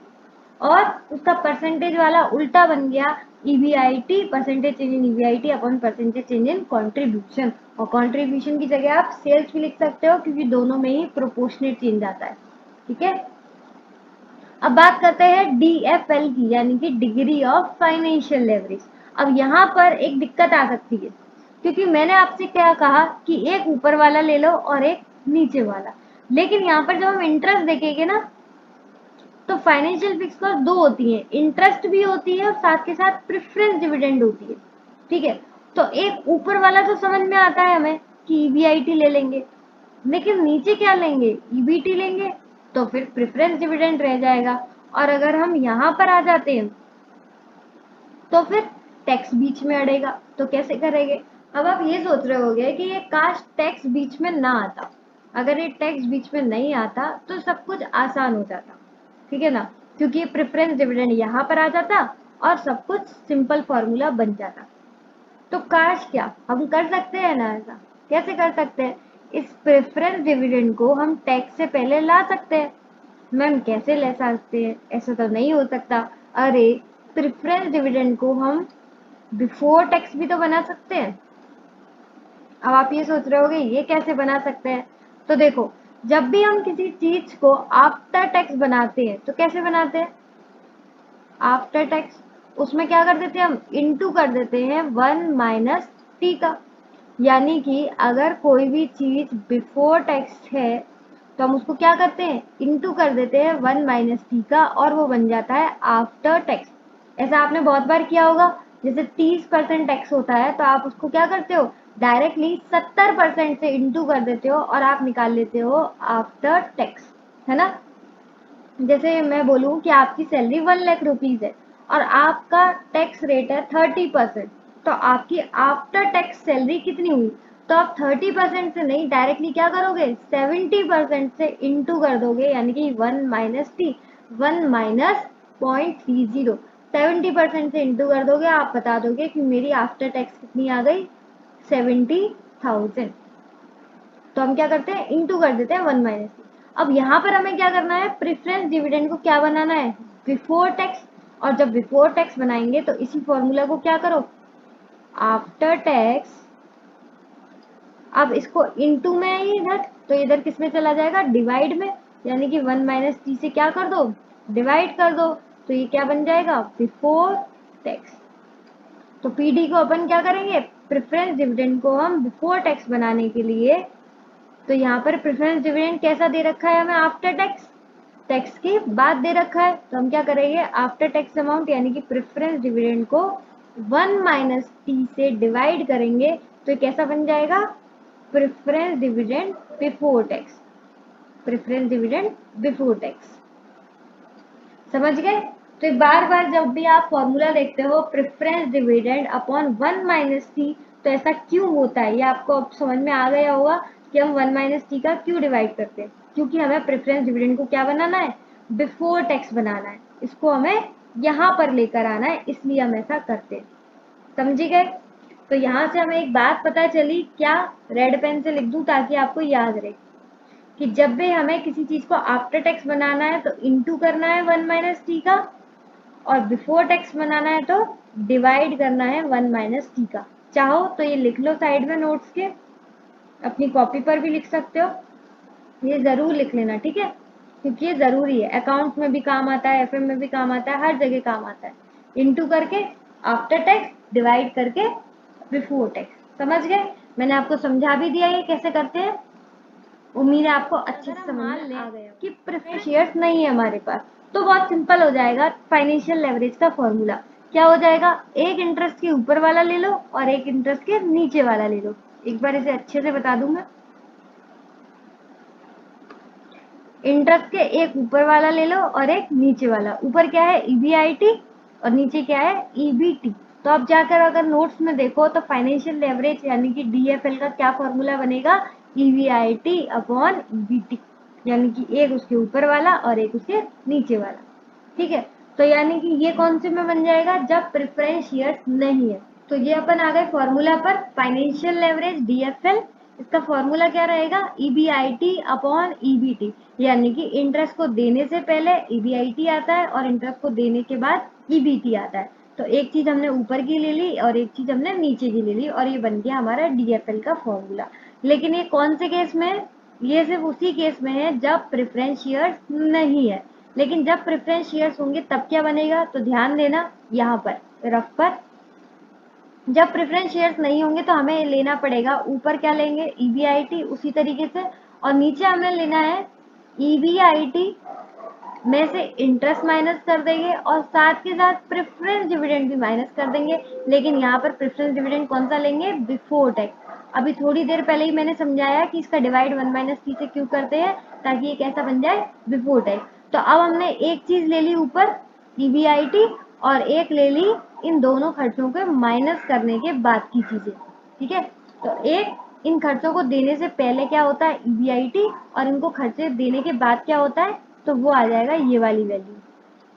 और उसका परसेंटेज वाला उल्टा बन गया EBIT, percentage change in EBIT upon percentage change in contribution. और कंट्रीब्यूशन की जगह आप सेल्स भी लिख सकते हो, क्योंकि दोनों में ही प्रोपोर्शनेट चेंज आता है, ठीक है। अब बात करते हैं डीएफएल की, यानी कि डिग्री ऑफ फाइनेंशियल लेवरेज। अब यहाँ पर एक दिक्कत आ सकती है, क्योंकि मैंने आपसे क्या कहा कि एक ऊपर वाला ले लो और एक नीचे वाला, लेकिन यहाँ पर जब हम इंटरेस्ट देखेंगे ना, तो फाइनेंशियल फिक्स कॉस्ट 2 होती है, इंटरेस्ट भी होती है और साथ के साथ प्रेफरेंस डिविडेंड होती है, ठीक है। तो एक ऊपर वाला तो समझ में आता है हमें कि ईबीआईटी ले लेंगे, लेकिन नीचे क्या लेंगे? ईबीटी लेंगे, तो फिर प्रेफरेंस डिविडेंड रह जाएगा। और अगर हम यहाँ पर आ जाते हैं तो फिर टैक्स बीच में अड़ेगा, तो कैसे करेंगे? अब आप ये सोच रहे होगे कि ये काश टैक्स बीच में ना आता। अगर ये टैक्स बीच में नहीं आता तो सब कुछ आसान हो जाता, ठीक है ना, क्योंकि प्रेफरेंस डिविडेंड यहाँ पर आ जाता और सब कुछ सिंपल फॉर्मूला बन जाता। तो काश क्या हम कर सकते हैं ना ऐसा? कैसे कर सकते हैं? इस प्रेफरेंस डिविडेंड को हम टैक्स से पहले ला सकते हैं। मैम कैसे ले सकते हैं? ऐसा तो नहीं हो सकता। अरे, प्रेफरेंस डिविडेंड को हम बिफोर टैक्स भी तो बना सकते हैं। अब आप ये सोच रहे होगे ये कैसे बना सकते हैं? तो देखो, जब भी हम किसी चीज को आफ्टर टैक्स बनाते हैं तो कैसे बनाते हैं? आफ्टर टैक्स, उसमें क्या कर देते हैं हम, इनटू कर देते हैं 1 माइनस टी का। यानी कि अगर कोई भी चीज बिफोर टैक्स है तो हम उसको क्या करते हैं, इनटू कर देते हैं 1 माइनस टी का, और वो बन जाता है आफ्टर टैक्स। ऐसा आपने बहुत बार किया होगा, जैसे 30% टैक्स होता है तो आप उसको क्या करते हो, डायरेक्टली 70% से इनटू कर देते हो और आप निकाल लेते हो आफ्टर टैक्स, है ना। जैसे मैं बोलूं कि आपकी सैलरी 1 लाख रुपीज है और आपका टैक्स रेट है 30%, तो आपकी आफ्टर टैक्स सैलरी कितनी हुई, तो आप 30% से नहीं डायरेक्टली क्या करोगे, 70% से इंटू कर दोगे, यानी कि 1 माइनस टी, 1 माइनस 0.30, 70% से इंटू कर दोगे, आप बता दोगे कि मेरी आफ्टर टैक्स कितनी आ गई, 70,000। तो हम क्या करते हैं, इंटू कर देते हैं 1 माइनस टी। अब यहाँ पर हमें क्या करना है, प्रेफरेंस डिविडेंड को क्या बनाना है, बिफोर टैक्स, और जब बिफोर टैक्स बनाएंगे तो इसी फॉर्मूला को क्या करो, आफ्टर टैक्स। अब इसको इनटू में है इधर, तो इधर किस में चला जाएगा, डिवाइड में, यानी कि 1 माइनस टी से क्या कर दो, डिवाइड कर दो, तो ये क्या बन जाएगा, बिफोर टैक्स। तो पीडी को अपन क्या करेंगे, प्रेफरेंस डिविडेंड को हम बिफोर टैक्स बनाने के लिए, तो यहाँ पर प्रेफरेंस डिविडेंड कैसा दे रखा है हमें, आफ्टर टैक्स, टैक्स के बाद दे रखा है, तो हम क्या करेंगे, आफ्टर टैक्स अमाउंट यानी कि प्रेफरेंस डिविडेंड को 1 माइनस टी से डिवाइड करेंगे, तो ये कैसा बन जाएगा, preference dividend before tax, preference dividend before tax. समझ गए। तो बार बार जब भी आप फॉर्मूला देखते हो preference dividend upon 1 minus T, तो ऐसा क्यों होता है, ये आपको अब समझ में आ गया होगा कि हम 1 माइनस टी का क्यों डिवाइड करते हैं, क्योंकि हमें प्रेफरेंस डिविडेंड को क्या बनाना है, बिफोर टैक्स बनाना है, इसको हमें यहाँ पर लेकर आना है, इसलिए हम ऐसा करते हैं। समझी गए। तो यहाँ से हमें एक बात पता चली, क्या, रेड पेन से लिख दूं ताकि आपको याद रहे, कि जब भी हमें किसी चीज को आफ्टर टैक्स बनाना है तो इनटू करना है 1 माइनस टी का, और बिफोर टैक्स बनाना है तो डिवाइड करना है 1 माइनस टी का। चाहो तो ये लिख लो साइड में नोट्स के, अपनी कॉपी पर भी लिख सकते हो, ये जरूर लिख लेना, ठीक है, क्योंकि ये जरूरी है, अकाउंट में भी काम आता है, एफएम में भी काम आता है, हर जगह काम आता है। इनटू करके आफ्टर टैक्स, डिवाइड करके बिफोर टैक्स। समझ गए, मैंने आपको समझा भी दिया ये कैसे करते हैं, उम्मीद है आपको अच्छे से समझ में आ गया कि प्रेफरेंस शेयर्स नहीं है हमारे पास, तो बहुत सिंपल हो जाएगा फाइनेंशियल लेवरेज का फॉर्मूला। क्या हो जाएगा, एक इंटरेस्ट के ऊपर वाला ले लो और एक इंटरेस्ट के नीचे वाला ले लो। एक बार इसे अच्छे से बता दूंगा, इंटरेस्ट के एक ऊपर वाला ले लो और एक नीचे वाला। ऊपर क्या है, ईबीआईटी, और नीचे क्या है, ईबीटी। तो आप जाकर अगर नोट्स में देखो तो फाइनेंशियल लेवरेज यानी कि डीएफएल का क्या फॉर्मूला बनेगा, ईबीआईटी अपॉन ईबीटी, यानी कि एक उसके ऊपर वाला और एक उसके नीचे वाला। ठीक है, तो यानी कि ये कौन से में बन जाएगा, जब प्रेफरेंस शेयर्स नहीं है। तो ये अपन आ गए फॉर्मूला पर, फाइनेंशियल लेवरेज डीएफएल, इसका फॉर्मूला क्या रहेगा, ईबीआईटी अपॉन ईबीटी, यानी कि इंटरेस्ट को देने से पहले ईबीआईटी आता है और इंटरेस्ट को देने के बाद ईबीटी आता है। तो एक चीज हमने ऊपर की ले ली और एक चीज हमने नीचे की ले ली, और ये बन गया हमारा डीएफएल का फॉर्मूला। लेकिन ये कौन से केस में है, ये सिर्फ उसी केस में है जब प्रेफरेंस शेयर्स नहीं है। लेकिन जब प्रेफरेंस शेयर्स होंगे तब क्या बनेगा, तो ध्यान देना यहाँ पर रफ पर, जब प्रेफरेंस शेयर्स नहीं होंगे तो हमें लेना पड़ेगा, ऊपर क्या लेंगे, ईबीआईटी, उसी तरीके से, और नीचे हमें लेना है ईबीआईटी में से इंटरेस्ट माइनस कर देंगे और साथ के साथ प्रेफरेंस डिविडेंड भी माइनस कर देंगे। लेकिन यहाँ पर प्रेफरेंस डिविडेंड कौन सा लेंगे, बिफोर टैक्स। अभी थोड़ी देर पहले ही मैंने समझाया कि इसका डिवाइड 1 माइनस टी से क्यों करते हैं, ताकि ये कैसा बन जाए, बिफोर टैक्स। तो अब हमने एक चीज ले ली ऊपर, ईबीआईटी, और एक ले ली इन दोनों खर्चों के माइनस करने के बाद की चीजें। ठीक है, तो एक इन खर्चों को देने से पहले क्या होता है, ईबीआईटी, और इनको खर्चे देने के बाद क्या होता है, तो वो आ जाएगा ये वाली वैल्यू,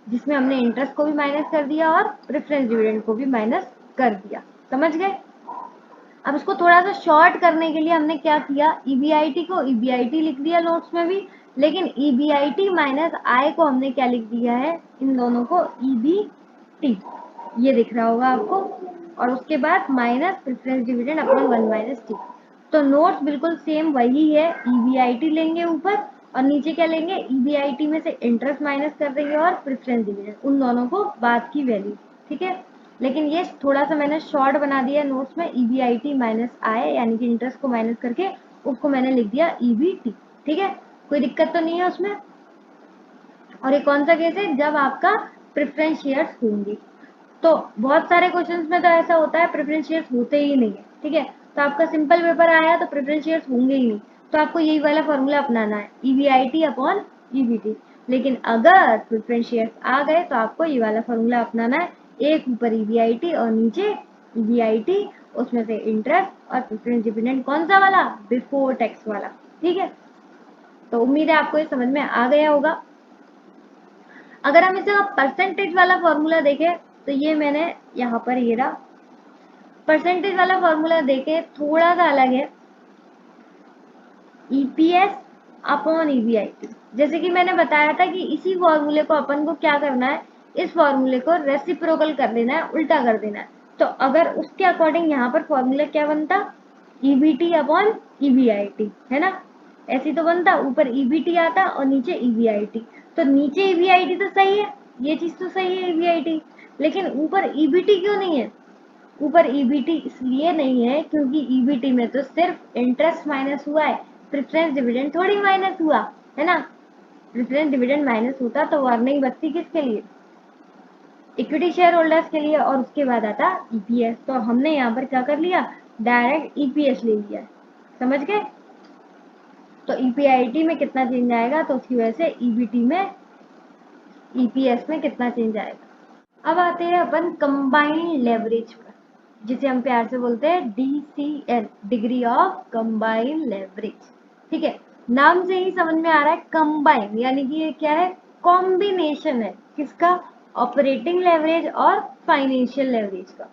जिसमें हमने इंटरेस्ट को भी माइनस कर दिया और प्रेफरेंस डिविडेंड को भी माइनस कर दिया। समझ गए। अब इसको थोड़ा सा शॉर्ट करने के लिए हमने क्या किया, ईबीआईटी को ईबीआईटी लिख दिया नोट्स में भी, लेकिन ईबीआईटी माइनस आई को हमने क्या लिख दिया है, इन दोनों को ईबीटी, ये दिख रहा होगा आपको, और उसके बाद minus preference dividend upon 1 minus T. तो नोट्स बिल्कुल सेम वही है, ईबीआईटी लेंगे ऊपर और नीचे क्या लेंगे, ईबीआईटी में से इंटरेस्ट माइनस कर देंगे और प्रेफरेंस डिविडेंड, उन दोनों को बाद की वैल्यू। ठीक है, लेकिन ये थोड़ा सा मैंने शॉर्ट बना दिया नोट्स में, ईबीआईटी माइनस आए यानी कि इंटरेस्ट को माइनस करके उसको मैंने लिख दिया ईबीटी। ठीक है, कोई दिक्कत तो नहीं है उसमें। और ये कौन सा केस है, जब आपका प्रेफरेंस शेयर्स होंगे। तो बहुत सारे क्वेश्चंस में तो ऐसा होता है प्रेफरेंस शेयर्स होते ही नहीं है। ठीक है, तो आपका सिंपल पेपर आया तो प्रेफरेंस शेयर्स होंगे ही नहीं, तो आपको यही वाला फॉर्मूला अपनाना है, ईवीआईटी अपॉन ईबीटी। लेकिन अगर प्रेफरेंस शेयर्स आ गए तो आपको ये वाला फॉर्मूला अपनाना है, एक ऊपर ईवीआईटी और नीचे ईवीआईटी, उसमें से इंटरेस्ट और प्रेफरेंस डिविडेंड कौन सा वाला, बिफोर टैक्स वाला। ठीक है, तो उम्मीद है आपको ये समझ में आ गया होगा। अगर हम इसका परसेंटेज वाला फॉर्मूला देखें तो ये मैंने यहाँ पर ये रहा, परसेंटेज वाला फॉर्मूला देखे थोड़ा सा अलग है, ईपीएस अपॉन ईवीआईटी। जैसे कि मैंने बताया था कि इसी फॉर्मूले को अपन को क्या करना है, इस फॉर्मूले को रेसिप्रोकल कर देना है, उल्टा कर देना है। तो अगर उसके अकॉर्डिंग यहाँ पर फॉर्मूला क्या बनता, ईबीटी अपॉन ईवीआईटी, है ना, ऐसी तो बनता, ऊपर ईबीटी आता और नीचे ईवीआईटी। तो नीचे ईवीआईटी तो सही है, ये चीज तो सही है ईवीआईटी, लेकिन ऊपर ईबीटी क्यों नहीं है, ऊपर ईबीटी इसलिए नहीं है क्योंकि ईबीटी में तो सिर्फ इंटरेस्ट माइनस हुआ है, प्रेफरेंस डिविडेंड थोड़ी माइनस हुआ है ना। प्रेफरेंस डिविडेंड माइनस होता तो अर्निंग बचती किसके लिए, इक्विटी शेयर होल्डर्स के लिए, और उसके बाद आता ईपीएस। तो हमने यहाँ पर क्या कर लिया, डायरेक्ट ईपीएस ले लिया, समझ गए। तो ईपीआईटी में कितना चेंज आएगा, तो उसकी वजह से ईबीटी में, ईपीएस में कितना चेंज आएगा। अब आते हैं अपन कंबाइंड लेवरेज पर, जिसे हम प्यार से बोलते हैं DCL, degree of combined leverage. ठीक है, नाम से ही समझ में आ रहा है कंबाइन, यानी कि ये क्या है, कॉम्बिनेशन है किसका, ऑपरेटिंग लेवरेज और फाइनेंशियल लेवरेज का।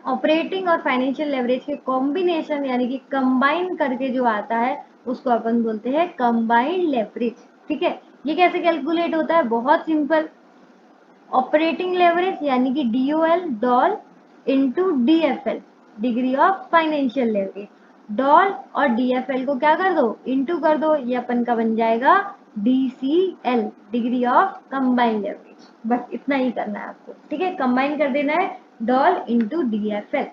ऑपरेटिंग और फाइनेंशियल लेवरेज के कॉम्बिनेशन यानी कि कंबाइन करके जो आता है उसको अपन बोलते हैं कंबाइंड लेवरेज। ठीक है, ये कैसे कैलकुलेट होता है, बहुत सिंपल, ऑपरेटिंग लेवरेज यानी कि DOL, doll into DFL, degree of financial leverage. Doll और डीएफएल को क्या कर दो, इंटू कर दो, ये अपन का बन जाएगा DCL, degree of combined leverage. बस इतना ही करना है आपको। ठीक है, कंबाइन कर देना है डॉल इंटू डीएफएल।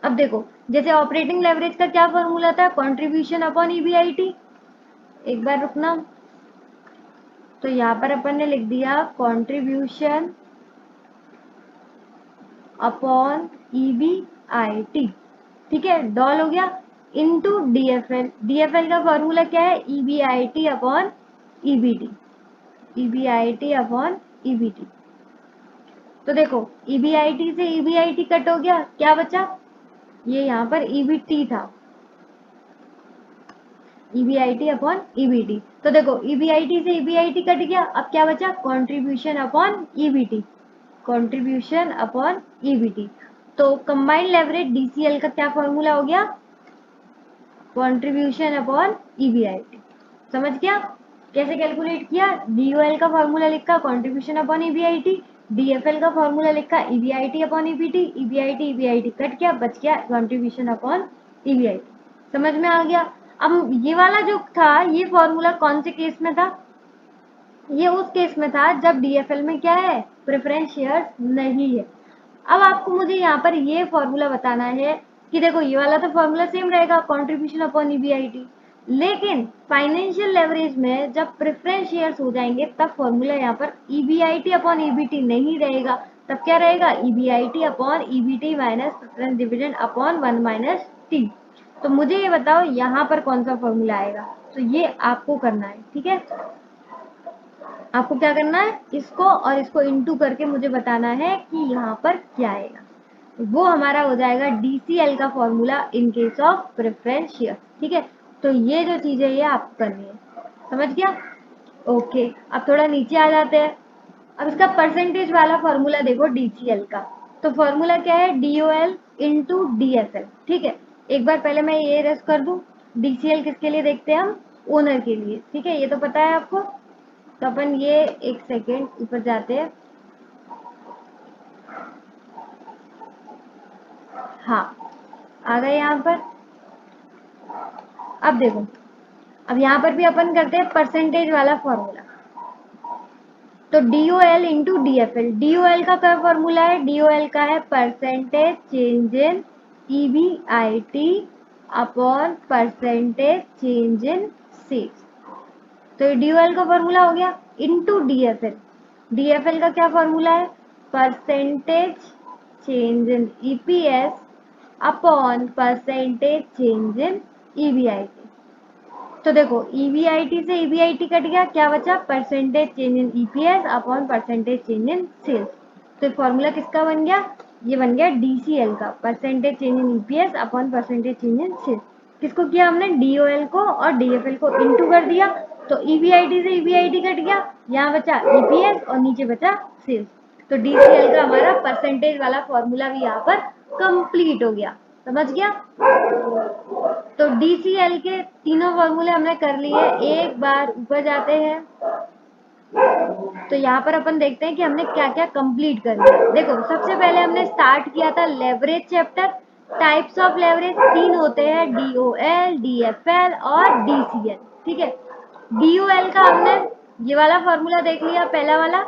अब देखो, जैसे ऑपरेटिंग लेवरेज का क्या फॉर्मूला था, कॉन्ट्रीब्यूशन अपॉन ईबीआईटी। एक बार रुकना, तो यहाँ पर अपन ने लिख दिया कॉन्ट्रीब्यूशन अपॉन ईबीआईटी। ठीक है, डॉल हो गया इनटू डीएफएल। डीएफएल का फॉर्मूला क्या है, EBIT upon EBT, EBIT upon EBT. तो देखो ईबीआईटी से ईबीआईटी कट हो गया, क्या बचा, ये यहाँ पर ईबीटी था, ईबीआईटी अपॉन ईबीटी। तो देखो ईबीआईटी से ईबीआईटी कट गया, अब क्या बचा, contribution upon EBT, contribution upon EBT. तो कंबाइंड लेवरेज डीसीएल का क्या फॉर्मूला हो गया, कॉन्ट्रीब्यूशन अपॉन ईबीआईटी। समझ गया कैसे कैलकुलेट किया, डीओएल का फॉर्मूला लिखा कॉन्ट्रीब्यूशन अपॉन ईबीआईटी, डीएफएल का फॉर्मूला लिखा EBIT upon EBT, EBIT EBIT cut गया, बच गया कॉन्ट्रीब्यूशन अपॉन ईबीआईटी। समझ में आ गया। अब ये वाला जो था, ये फॉर्मूला कौन से केस में था, ये उस केस में था जब डीएफएल में क्या है, प्रेफरेंस शेयर नहीं है। अब आपको मुझे यहाँ पर ये फॉर्मूला बताना है कि देखो ये वाला तो फॉर्मूला सेम रहेगा, कॉन्ट्रीब्यूशन अपॉन ईबीआईटी, लेकिन फाइनेंशियल लेवरेज में जब प्रेफरेंस शेयर्स हो जाएंगे तब फॉर्मूला यहाँ पर ईबीआईटी अपॉन ईबीटी नहीं रहेगा, तब क्या रहेगा, EBIT upon EBT minus preference dividend upon 1 minus T. तो मुझे ये बताओ यहाँ पर कौन सा फॉर्मूला आएगा, तो ये आपको करना है। ठीक है, आपको क्या करना है, इसको और इसको इंटू करके मुझे बताना है कि यहाँ पर क्या आएगा, वो हमारा हो जाएगा डीसीएल का formula in case of preference share. ठीक है, तो ये जो चीज है ये आपको करनी है, समझ गया। ओके, अब थोड़ा नीचे आ जाते हैं। अब इसका परसेंटेज वाला फॉर्मूला देखो डीसीएल का, तो फॉर्मूला क्या है, डीओएल इंटू डीएफएल। ठीक है, एक बार पहले मैं ये रेस्ट कर दूं, डीसीएल किसके लिए देखते हैं हम, ओनर के लिए। ठीक है, ये तो पता है आपको। तो अपन ये एक सेकेंड ऊपर जाते हैं, हाँ आ गए यहाँ पर। अब देखो अब यहाँ पर भी अपन करते हैं परसेंटेज वाला फॉर्मूला। तो DOL इंटू DFL, DOL का क्या फॉर्मूला है? DOL का है percentage change in EBIT upon percentage change in sales. तो ये DOL का फॉर्मूला हो गया इंटू DFL। DFL का क्या फॉर्मूला है? Percentage change in EPS upon percentage change in EBIT। तो देखो EBIT से EBIT कट गया, क्या बचा? Percentage change in EPS upon percentage change in sales. तो फॉर्मूला किसका बन गया? ये बन गया DCL का, percentage change in EPS upon percentage change in sales. किसको किया हमने? DOL को और DFL को इंटू कर दिया, तो EBIT से EBIT कट गया, यहाँ बचा EPS और नीचे बचा सेल्स। तो DCL का हमारा परसेंटेज वाला फॉर्मूला भी यहाँ पर कंप्लीट हो गया। समझ गया? तो DCL के तीनों फॉर्मूले हमने कर लिए। एक बार ऊपर जाते हैं तो यहाँ पर अपन देखते हैं कि हमने क्या क्या कंप्लीट कर लिया। देखो सबसे पहले हमने स्टार्ट किया था leverage chapter. Types of leverage 3 होते हैं, DOL, DFL और DCL। ठीक है, DOL का हमने ये वाला फॉर्मूला देख लिया, पहला वाला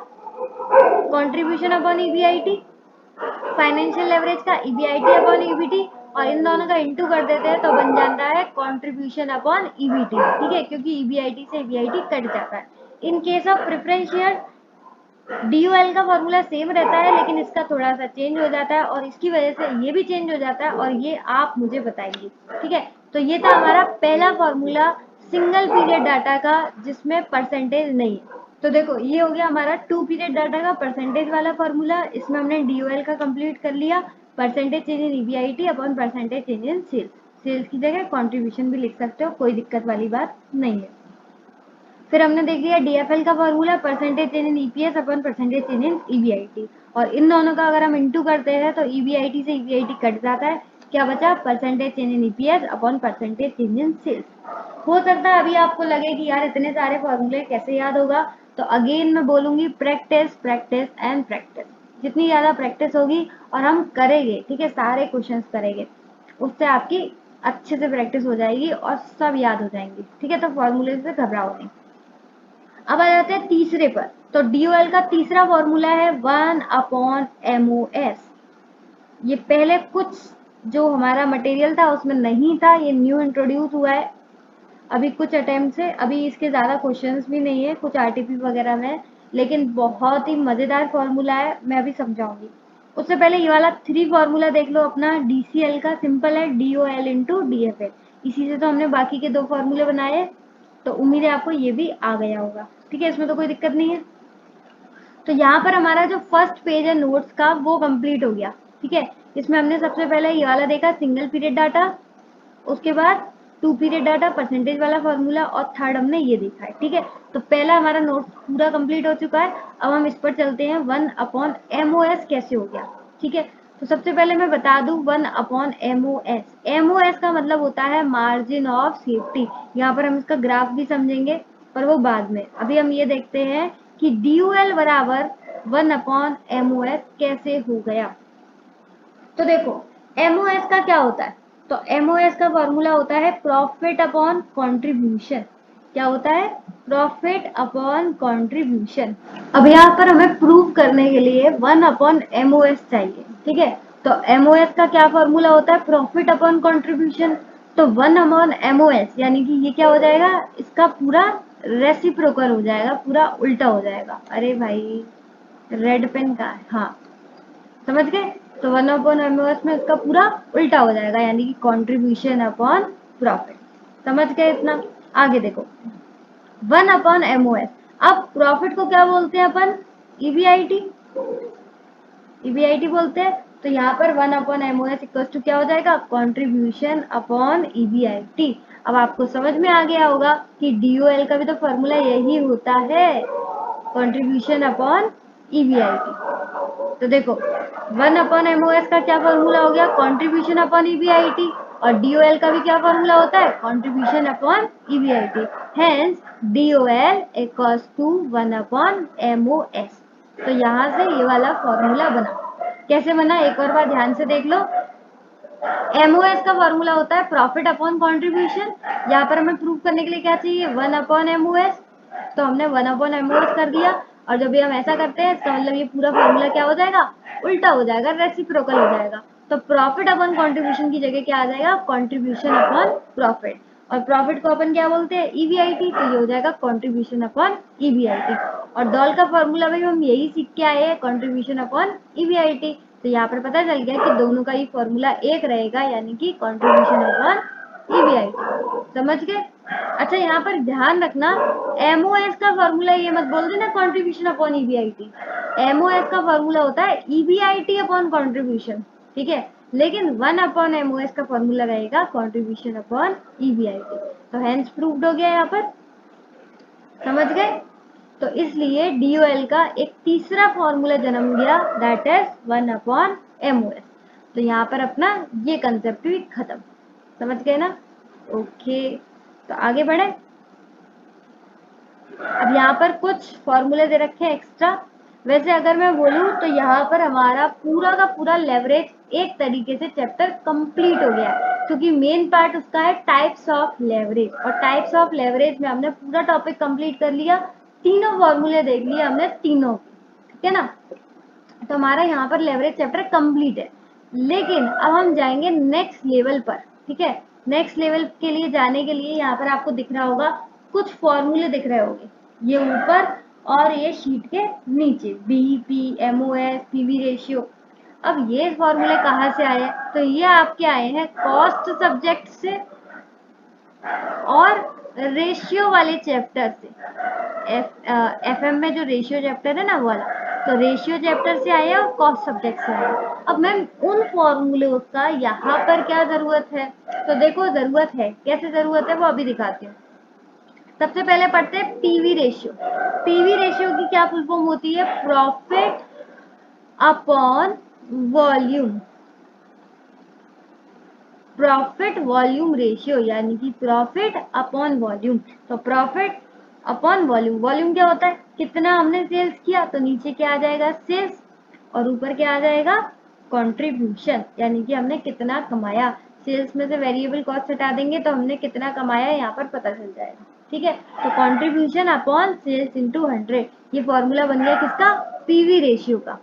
contribution upon EBIT, financial leverage का EBIT अपॉन EBT, और इन दोनों का इंटू कर देते हैं तो बन जाता है कंट्रीब्यूशन अपॉन EBT। ठीक है, क्योंकि EBIT से EBIT कट जाता है। In case of preference share DOL का फॉर्मूला सेम रहता है, लेकिन इसका थोड़ा सा चेंज हो जाता है और इसकी वजह से ये भी चेंज हो जाता है, और ये आप मुझे बताइए। ठीक है, तो ये था हमारा पहला फॉर्मूला सिंगल पीरियड डाटा का, जिसमें परसेंटेज नहीं है। तो देखो ये हो गया हमारा 2 पीरियड डाटा का परसेंटेज वाला फॉर्मूला। इसमें हमने DOL का कंप्लीट कर लिया, percentage change in EBIT upon percentage change in sales. Sales की जगह कंट्रीब्यूशन भी लिख सकते हो, कोई दिक्कत वाली बात नहीं है। फिर हमने देख लिया DFL का formula, percentage change in EPS upon percentage change in EBIT, और इन दोनों का अगर हम इंटू करते हैं तो EBIT से EBIT कट जाता है, क्या बचा? Percentage change in EPS upon percentage change in sales. हो सकता है अभी आपको लगे कि यार इतने सारे फॉर्मूले कैसे याद होगा, तो अगेन मैं बोलूंगी प्रैक्टिस प्रैक्टिस एंड प्रैक्टिस। जितनी ज्यादा प्रैक्टिस होगी और हम करेंगे, ठीक है, सारे क्वेश्चंस करेंगे, उससे आपकी अच्छे से प्रैक्टिस हो जाएगी और सब याद हो जाएंगे। ठीक है, तो फॉर्मूले से घबराओ नहीं। अब आ जाते हैं तीसरे पर। तो DOL का तीसरा फॉर्मूला है 1 अपॉन MOS। ये पहले कुछ जो हमारा मटेरियल था उसमें नहीं था, ये न्यू इंट्रोड्यूस हुआ है अभी कुछ अटेम्प्ट से। अभी इसके ज़्यादा क्वेश्चंस भी नहीं है, कुछ RTP वगैरह में, लेकिन बहुत ही मज़ेदार फॉर्मूला है, मैं अभी समझाऊंगी। उससे पहले ये वाला 3 फॉर्मूला देख लो अपना। DCL का सिंपल है DOL इंटू DFL, इसी से तो हमने बाकी के 2 फॉर्मूले बनाए, तो उम्मीद है आपको ये भी आ गया होगा। ठीक है, इसमें तो कोई दिक्कत नहीं है। तो यहाँ पर हमारा जो फर्स्ट पेज है नोट्स का वो कंप्लीट हो गया। ठीक है, इसमें हमने सबसे पहले ये वाला देखा सिंगल पीरियड डाटा, उसके बाद 2 पीरियड डाटा, परसेंटेज वाला फॉर्मूला, और थर्ड हमने ये देखा है। ठीक है, तो पहला हमारा नोट्स पूरा कंप्लीट हो चुका है। अब हम इस पर चलते हैं 1 अपॉन MOS कैसे हो गया। ठीक है, तो सबसे पहले मैं बता दूं 1 अपॉन MOS। MOS का मतलब होता है मार्जिन ऑफ सेफ्टी। यहाँ पर हम इसका ग्राफ भी समझेंगे, पर वो बाद में। अभी हम ये देखते हैं कि DOL बराबर 1 अपॉन MOS कैसे हो गया। तो देखो MOS का क्या होता है? तो MOS का फॉर्मूला होता है प्रॉफिट अपॉन कंट्रीब्यूशन। क्या होता है? Profit upon contribution. अब यहाँ पर हमें प्रूव करने के लिए 1 अपॉन MOS चाहिए। ठीक है, तो MOS का क्या फॉर्मूला होता है? Profit upon contribution. तो 1 अपॉन MOS यानी कि ये क्या हो जाएगा? इसका पूरा रेसिप्रोकल हो जाएगा, पूरा उल्टा हो जाएगा। अरे भाई रेड पेन का है, हाँ समझ गए। तो 1 अपॉन MOS में इसका पूरा उल्टा हो जाएगा, यानी कि कंट्रीब्यूशन अपॉन प्रॉफिट। समझ गए इतना? आगे देखो 1 अपॉन MOS। अब प्रॉफिट को क्या बोलते हैं अपन? EBIT। EBIT बोलते हैं। तो यहाँ पर 1 अपॉन MOS इक्वल टू क्या हो जाएगा? Contribution upon EBIT। अब आपको समझ में आ गया होगा कि DOL का भी तो फॉर्मूला यही होता है, कंट्रीब्यूशन अपॉन EBIT। तो देखो 1 अपॉन MOS का क्या फॉर्मूला हो गया? कंट्रीब्यूशन अपॉन EBIT, और DOL का भी क्या फॉर्मूला होता है? Contribution upon EBIT। Hence DOL equals to 1 upon MOS। तो यहाँ से ये वाला फॉर्मूला बना। कैसे बना एक और बार ध्यान से देख लो। एमओएस का फॉर्मूला होता है प्रॉफिट अपॉन कंट्रीब्यूशन। यहाँ पर हमें प्रूव करने के लिए क्या चाहिए, 1 अपॉन एमओएस, तो हमने 1 अपॉन एमओएस कर दिया। और जब भी हम ऐसा करते हैं इसका मतलब ये पूरा फॉर्मूला क्या हो जाएगा, उल्टा हो जाएगा, रेसिप्रोकल हो जाएगा। तो प्रॉफिट अपॉन कंट्रीब्यूशन की जगह क्या आ जाएगा, कंट्रीब्यूशन अपॉन प्रॉफिट। और प्रॉफिट को अपन क्या बोलते हैं, ईबीआईटी, तो ये हो जाएगा कंट्रीब्यूशन अपॉन ईबीआईटी। और डॉल का फॉर्मूला भी हम यही सीख के आए हैं, कंट्रीब्यूशन अपॉन ईबीआईटी। तो यहाँ पर पता चल गया कि दोनों का ही फॉर्मूला एक रहेगा, यानी कि कंट्रीब्यूशन अपॉन ईबीआईटी। समझ गए। अच्छा यहाँ पर ध्यान रखना, एमओएस का फॉर्मूला ये मत बोल देना कंट्रीब्यूशन अपॉन ईबीआईटी। एमओएस का फॉर्मूला होता है ईबीआईटी अपॉन कंट्रीब्यूशन, ठीक है, लेकिन 1 अपॉन एमओएस का फॉर्मूला रहेगा कंट्रीब्यूशन अपॉन ईबीआईटी। तो हेंस प्रूव्ड हो गया यहाँ पर, समझ गए। तो इसलिए डीओएल का एक तीसरा फॉर्मूला जन्म लिया, दैट इज 1 अपॉन एमओएस। तो यहाँ पर अपना ये कंसेप्ट भी खत्म, समझ गए ना। ओके, तो आगे बढ़े। अब यहाँ पर कुछ फॉर्मूले दे रखे हैं एक्स्ट्रा। वैसे अगर मैं बोलूँ तो यहाँ पर हमारा पूरा का पूरा लेवरेज एक तरीके से चैप्टर कंप्लीट हो गया है, क्योंकि मेन पार्ट उसका है टाइप्स ऑफ लेवरेज। और टाइप्स ऑफ लेवरेज में हमने पूरा टॉपिक कंप्लीट कर लिया, तीनों फॉर्मूले देख लिए हमने तीनों, ठीक है ना। तो हमारा यहाँ पर लेवरेज चैप्टर कंप्लीट है। लेकिन अब हम जाएंगे नेक्स्ट लेवल पर, ठीक है। नेक्स्ट लेवल के लिए जाने के लिए यहाँ पर आपको दिख रहा होगा कुछ फॉर्मूले दिख रहे होंगे, ये ऊपर और ये शीट के नीचे, बीईपी, एमओएस, पीवी रेशियो। अब ये फॉर्मूले कहाँ से आए, तो ये आपके आए हैं कॉस्ट सब्जेक्ट से और रेशियो वाले चैप्टर से। एफएम में जो रेशियो चैप्टर है ना वाला, तो रेशियो चैप्टर से आया और कॉस्ट सब्जेक्ट से आया। अब मैम उन फॉर्मूलों का यहाँ पर क्या जरूरत है, तो देखो जरूरत है, कैसे जरूरत है वो अभी दिखाती हूँ। सबसे पहले पढ़ते हैं पीवी रेशियो। पीवी रेशियो की क्या फुल फॉर्म होती है, profit upon volume, profit volume ratio, यानी कि प्रॉफिट अपॉन वॉल्यूम। तो प्रॉफिट अपॉन वॉल्यूम, वॉल्यूम क्या होता है, कितना हमने सेल्स किया, तो नीचे क्या आ जाएगा सेल्स, और ऊपर क्या आ जाएगा कंट्रीब्यूशन, यानी कि हमने कितना कमाया। सेल्स में से वेरिएबल कॉस्ट हटा देंगे तो हमने कितना कमाया यहाँ पर पता चल जाएगा, ठीक है। तो कंट्रीब्यूशन अपॉन सेल्स इंटू 100, ये फॉर्मूला बन गया किसका, पीवी रेशियो का।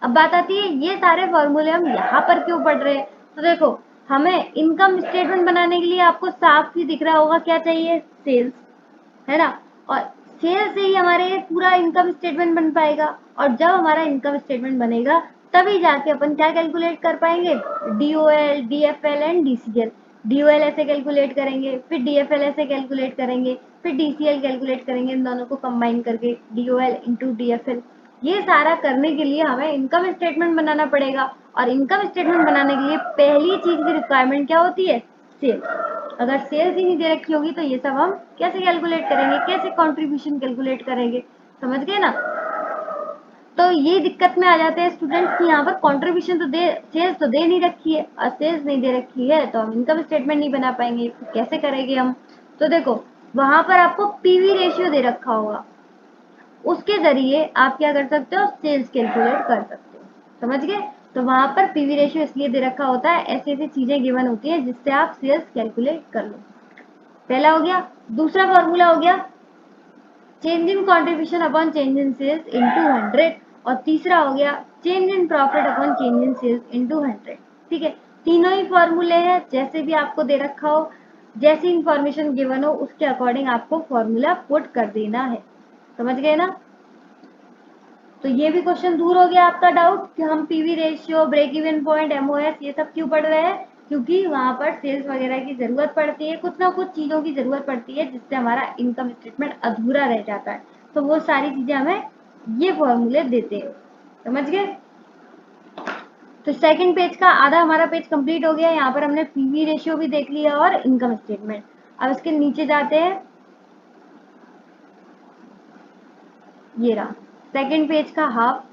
अब बात आती है ये सारे फॉर्मूले हम यहाँ पर क्यों पढ़ रहे हैं, तो देखो हमें इनकम स्टेटमेंट बनाने के लिए आपको साफ ही दिख रहा होगा क्या चाहिए, सेल्स, है ना। और सेल्स से ही हमारे पूरा इनकम स्टेटमेंट बन पाएगा। और जब हमारा इनकम स्टेटमेंट बनेगा तभी जाके अपन क्या कैलकुलेट कर पाएंगे, DOL, DFL and DCL. DOL ऐसे कैलकुलेट करेंगे, फिर डीएफएल ऐसे कैलकुलेट करेंगे, फिर डीसीएल कैलकुलेट करेंगे, इन दोनों को कंबाइन करके डीओएल इंटू डीएफएल। ये सारा करने के लिए हमें इनकम स्टेटमेंट बनाना पड़ेगा। और इनकम स्टेटमेंट बनाने के लिए पहली चीज की रिक्वायरमेंट क्या होती है, सेल्स। अगर सेल्स ही नहीं दे रखी होगी तो ये सब हम कैसे कैलकुलेट करेंगे, कैसे कंट्रीब्यूशन कैलकुलेट करेंगे, समझ गए ना। तो ये दिक्कत में आ जाते हैं स्टूडेंट्स कि यहाँ पर कंट्रीब्यूशन तो दे, सेल्स तो दे नहीं रखी है, और सेल्स नहीं दे रखी है तो हम इनकम स्टेटमेंट नहीं बना पाएंगे, तो कैसे करेंगे हम। तो देखो वहां पर आपको पीवी रेशियो दे रखा होगा, उसके जरिए आप क्या कर सकते हो, सेल्स कैलकुलेट कर सकते हो, समझ गए। तो वहां पर पीवी रेशियो इसलिए दे रखा होता है, ऐसी ऐसी चीजें गिवन होती है जिससे आप सेल्स कैलकुलेट कर लो। पहला हो गया। दूसरा फॉर्मूला हो गया change in contribution upon change in sales into 100। और तीसरा हो गया change in profit upon change in sales into 100। ठीक है, तीनों ही फॉर्मूले हैं, जैसे भी आपको दे रखा हो, जैसी इंफॉर्मेशन गिवन हो उसके अकॉर्डिंग आपको फॉर्मूला पुट कर देना है, समझ गए ना। तो ये भी क्वेश्चन दूर हो गया आपका डाउट कि हम PV ratio, break even point, MOS ये सब क्यों पढ़ रहे हैं, क्योंकि वहां पर सेल्स वगैरह की जरूरत पड़ती है, कुछ ना कुछ चीजों की जरूरत पड़ती है जिससे हमारा इनकम स्टेटमेंट अधूरा रह जाता है। तो वो सारी चीजें हमें ये फॉर्मूले देते हैं, समझ गए। तो सेकंड पेज का आधा हमारा पेज कंप्लीट हो गया। यहाँ पर हमने पीवी रेशियो भी देख लिया और इनकम स्टेटमेंट। अब इसके नीचे जाते हैं, ये रहा सेकंड पेज का हाफ,